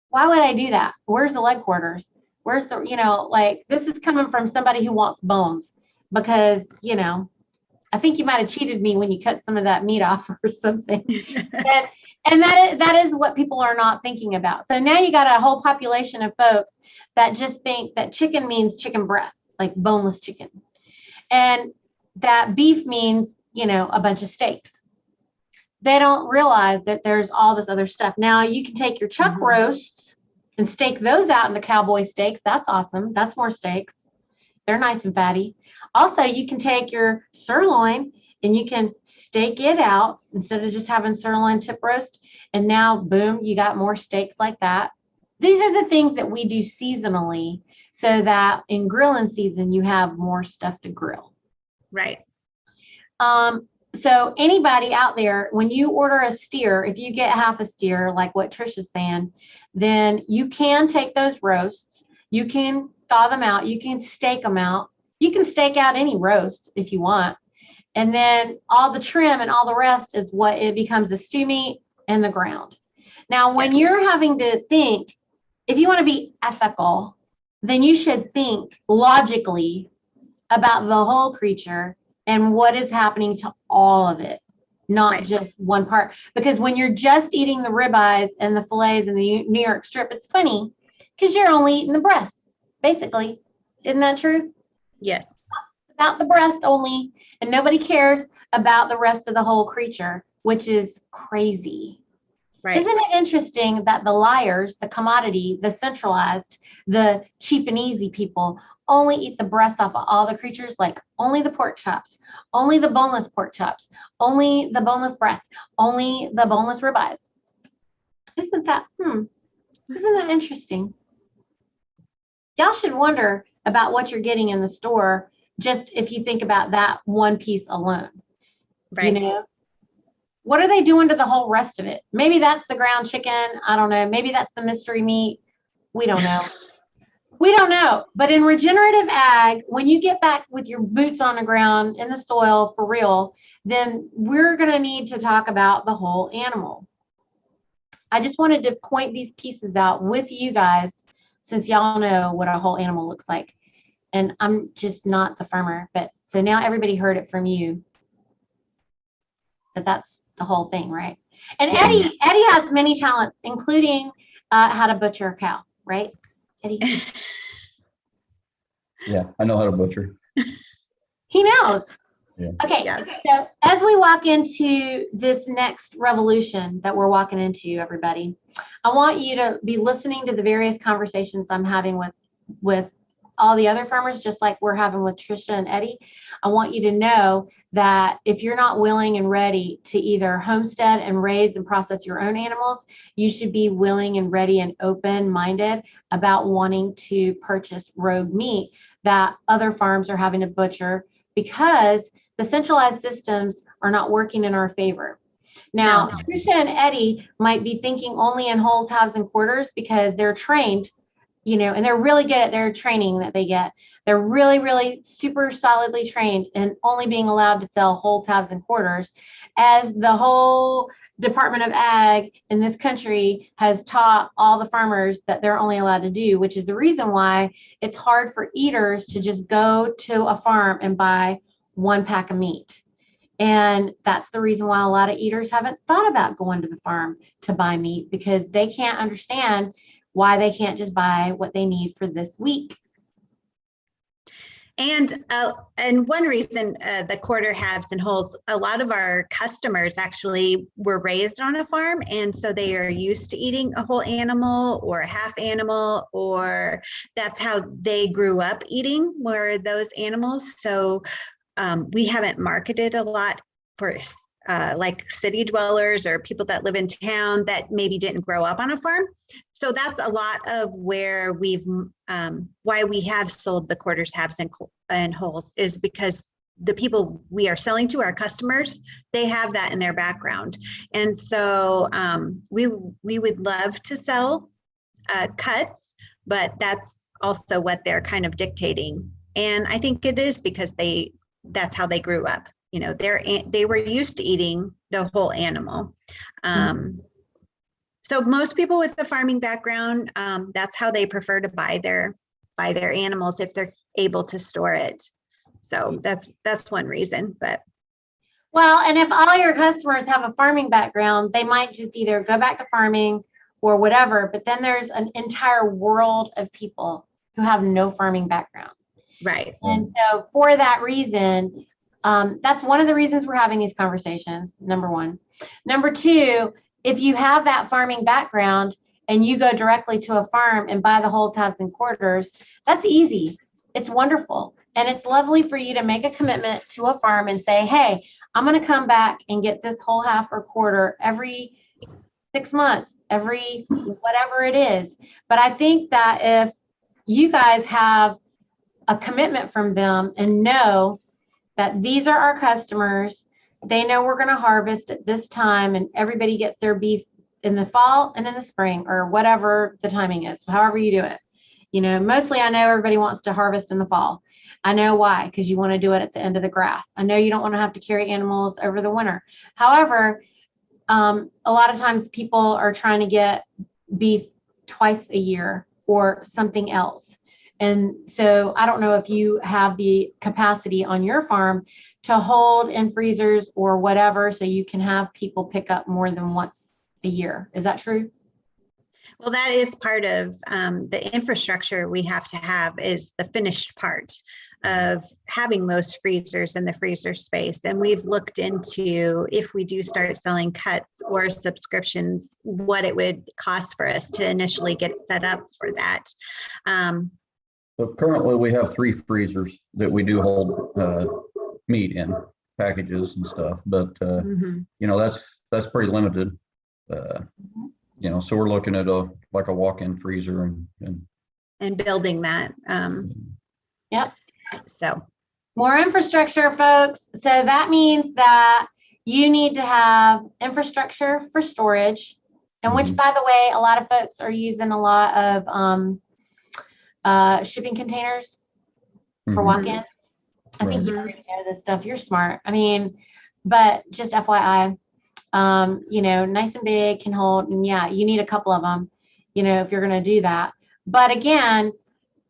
Why would I do that? Where's the leg quarters? Where's the, this is coming from somebody who wants bones because, I think you might have cheated me when you cut some of that meat off or something. And that is what people are not thinking about. So now you got a whole population of folks that just think that chicken means chicken breast, like boneless chicken. And that beef means, a bunch of steaks. They don't realize that there's all this other stuff. Now you can take your chuck roasts and stake those out into cowboy steaks. That's awesome. That's more steaks. They're nice and fatty. Also, you can take your sirloin and you can stake it out instead of just having sirloin tip roast. And now, boom, you got more steaks like that. These are the things that we do seasonally so that in grilling season, you have more stuff to grill. Right. So anybody out there, when you order a steer, if you get half a steer, like what Tricia's saying, then you can take those roasts, you can thaw them out, you can stake them out, you can stake out any roast if you want. And then all the trim and all the rest is what it becomes the stew meat and the ground. Now, when you're having to think, if you want to be ethical, then you should think logically about the whole creature and what is happening to all of it, not just one part. Because when you're just eating the ribeyes and the fillets and the New York strip, it's funny because you're only eating the breast, basically. Isn't that true? Yes. About the breast only, and nobody cares about the rest of the whole creature, which is crazy. Right. Isn't it interesting that the liars, the commodity, the centralized, the cheap and easy people only eat the breast off of all the creatures, like only the pork chops, only the boneless pork chops, only the boneless breast, only the boneless ribeyes? Isn't that interesting? Y'all should wonder about what you're getting in the store, just if you think about that one piece alone. Right. You know, what are they doing to the whole rest of it? Maybe that's the ground chicken. I don't know. Maybe that's the mystery meat. We don't know. We don't know. But in regenerative ag, when you get back with your boots on the ground in the soil for real, then we're going to need to talk about the whole animal. I just wanted to point these pieces out with you guys, since y'all know what a whole animal looks like. And I'm just not the farmer, but so now everybody heard it from you. That's the whole thing, right? And Eddie has many talents, including how to butcher a cow, right, Eddie? Yeah, I know how to butcher. He knows. Yeah. Okay, so as we walk into this next revolution that we're walking into, everybody, I want you to be listening to the various conversations I'm having with all the other farmers, just like we're having with Tricia and Eddie. I want you to know that if you're not willing and ready to either homestead and raise and process your own animals, you should be willing and ready and open-minded about wanting to purchase rogue meat that other farms are having to butcher, because the centralized systems are not working in our favor. Now, Tricia and Eddie might be thinking only in holes, halves, and quarters because they're trained, you know, and they're really good at their training that they get. They're really, really super solidly trained and only being allowed to sell wholes, halves, and quarters, as the whole Department of Ag in this country has taught all the farmers that they're only allowed to do, which is the reason why it's hard for eaters to just go to a farm and buy one pack of meat. And that's the reason why a lot of eaters haven't thought about going to the farm to buy meat, because they can't understand why they can't just buy what they need for this week. And one reason the quarter, halves, and wholes, a lot of our customers actually were raised on a farm, and so they are used to eating a whole animal or a half animal, or that's how they grew up eating, were those animals. So we haven't marketed a lot for like city dwellers or people that live in town that maybe didn't grow up on a farm. So that's a lot of where we've, why we have sold the quarters, halves, and wholes, is because the people we are selling to, our customers, they have that in their background. And so we would love to sell cuts, but that's also what they're kind of dictating. And I think it is because that's how they grew up. You know, they were used to eating the whole animal. So most people with the farming background, that's how they prefer to buy their animals if they're able to store it. So that's one reason. But well, and if all your customers have a farming background, they might just either go back to farming or whatever. But then there's an entire world of people who have no farming background. Right. And so for that reason, that's one of the reasons we're having these conversations, number one. Number two, if you have that farming background and you go directly to a farm and buy the wholes, halves, and quarters, that's easy. It's wonderful. And it's lovely for you to make a commitment to a farm and say, hey, I'm going to come back and get this whole half or quarter every 6 months, every whatever it is. But I think that if you guys have a commitment from them and know that these are our customers, they know we're going to harvest at this time, and everybody gets their beef in the fall and in the spring, or whatever the timing is, however you do it. You know, mostly I know everybody wants to harvest in the fall. I know why, because you want to do it at the end of the grass. I know you don't want to have to carry animals over the winter. However, a lot of times people are trying to get beef twice a year or something else. And so I don't know if you have the capacity on your farm to hold in freezers or whatever, so you can have people pick up more than once a year. Is that true? Well, that is part of the infrastructure we have to have, is the finished part of having those freezers in the freezer space. And we've looked into, if we do start selling cuts or subscriptions, what it would cost for us to initially get set up for that. So currently we have 3 freezers that we do hold meat in, packages and stuff, but you know, that's pretty limited. You know, so we're looking at like a walk-in freezer and building that. Yep. So more infrastructure, folks. So that means that you need to have infrastructure for storage, and which, by the way, a lot of folks are using a lot of shipping containers for walk-ins. I think you already know this stuff. You're smart. I mean, but just FYI, you know, nice and big, can hold, and yeah, you need a couple of them, you know, if you're going to do that. But again,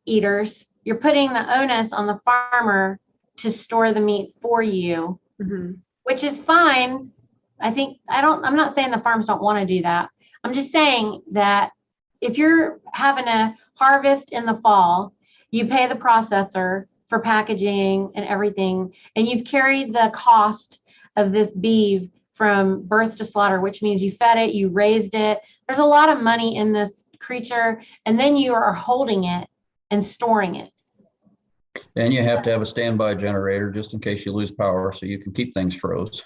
eaters, you're putting the onus on the farmer to store the meat for you, which is fine. I'm not saying the farms don't want to do that. I'm just saying that if you're having a harvest in the fall, you pay the processor for packaging and everything, and you've carried the cost of this beef from birth to slaughter, which means you fed it, you raised it. There's a lot of money in this creature, and then you are holding it and storing it. And you have to have a standby generator just in case you lose power, so you can keep things froze.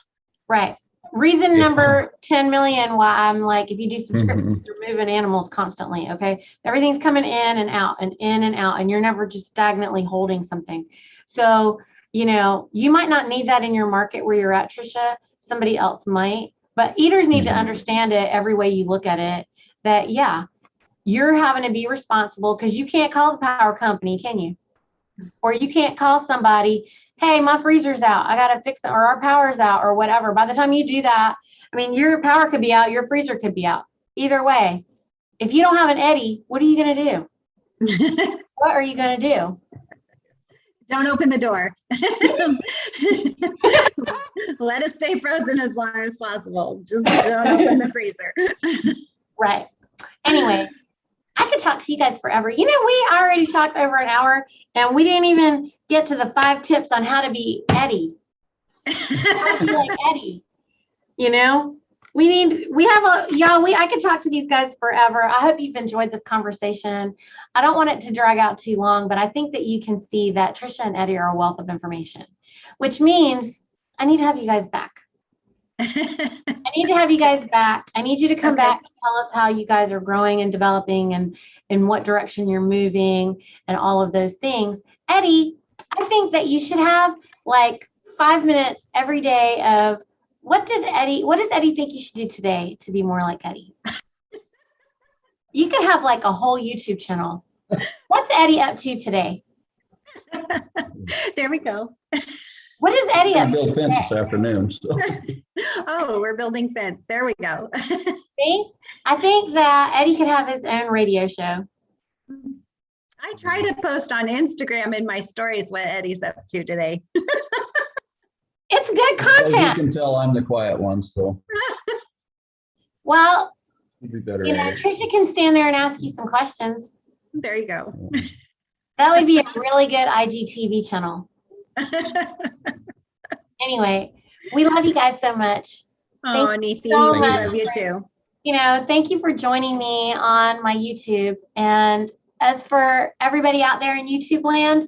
Right. Reason number 10 million why I'm like, if you do subscriptions, you're moving animals constantly, okay? Everything's coming in and out and in and out, and you're never just stagnantly holding something. So, you know, you might not need that in your market where you're at, Tricia. Somebody else might, but eaters need to understand it every way you look at it, that, yeah, you're having to be responsible, because you can't call the power company, can you? Or you can't call somebody, hey, my freezer's out, I got to fix it, or our power's out, or whatever. By the time you do that, I mean, your power could be out, your freezer could be out. Either way, if you don't have an Eddie, what are you going to do? What are you going to do? Don't open the door. Let us stay frozen as long as possible. Just don't open the freezer. Right. Anyway, I could talk to you guys forever. You know, we already talked over an hour, and we didn't even get to the 5 tips on how to be Eddie. How to be like Eddie. You know, I could talk to these guys forever. I hope you've enjoyed this conversation. I don't want it to drag out too long, but I think that you can see that Tricia and Eddie are a wealth of information, which means I need to have you guys back. I need to have you guys back. I need you to come back and tell us how you guys are growing and developing, and in what direction you're moving, and all of those things. Eddie, I think that you should have like 5 minutes every day of what does Eddie think you should do today to be more like Eddie? You could have like a whole YouTube channel. What's Eddie up to today? There we go. What is Eddie up to? Build fence this afternoon. So. Oh, we're building fence. There we go. See, I think that Eddie could have his own radio show. I try to post on Instagram in my stories what Eddie's up to today. It's good content. You can tell I'm the quiet one, so. Well, Be better you know, Tricia can stand there and ask you some questions. There you go. That would be a really good IGTV channel. Anyway, we love you guys so much. Oh, Neethi, so we love you too. You know, thank you for joining me on my YouTube. And as for everybody out there in YouTube land,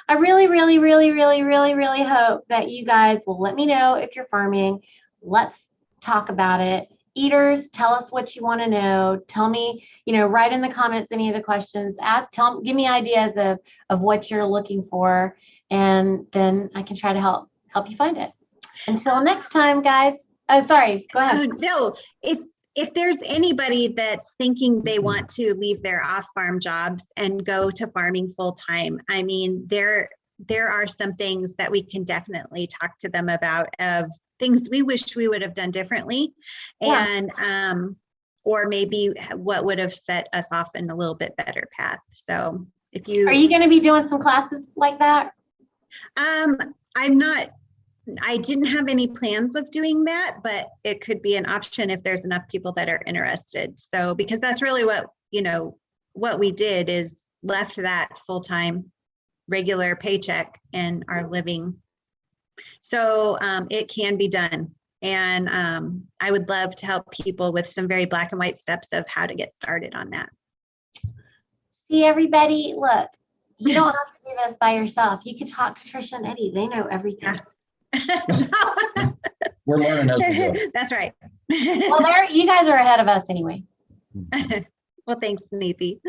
I really, really, really, really, really, really hope that you guys will let me know if you're farming. Let's talk about it. Eaters, tell us what you want to know. Tell me, write in the comments any of the questions. Give me ideas of what you're looking for, and then I can try to help you find it. Until next time, guys. Oh, sorry. Go ahead. No, if there's anybody that's thinking they want to leave their off-farm jobs and go to farming full-time, I mean, there are some things that we can definitely talk to them about, of things we wish we would have done differently, and or maybe what would have set us off in a little bit better path. So if you are you going to be doing some classes like that? I didn't have any plans of doing that, but it could be an option if there's enough people that are interested. So, because that's really what we did, is left that full-time regular paycheck and are living. So it can be done. And I would love to help people with some very black and white steps of how to get started on that. See, everybody, look, you don't have to do this by yourself. You could talk to Tricia and Eddie. They know everything. Yeah. We're learning as we go. That's right. Well, you guys are ahead of us anyway. Well, thanks, Neethi.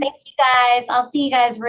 Thank you, guys. I'll see you guys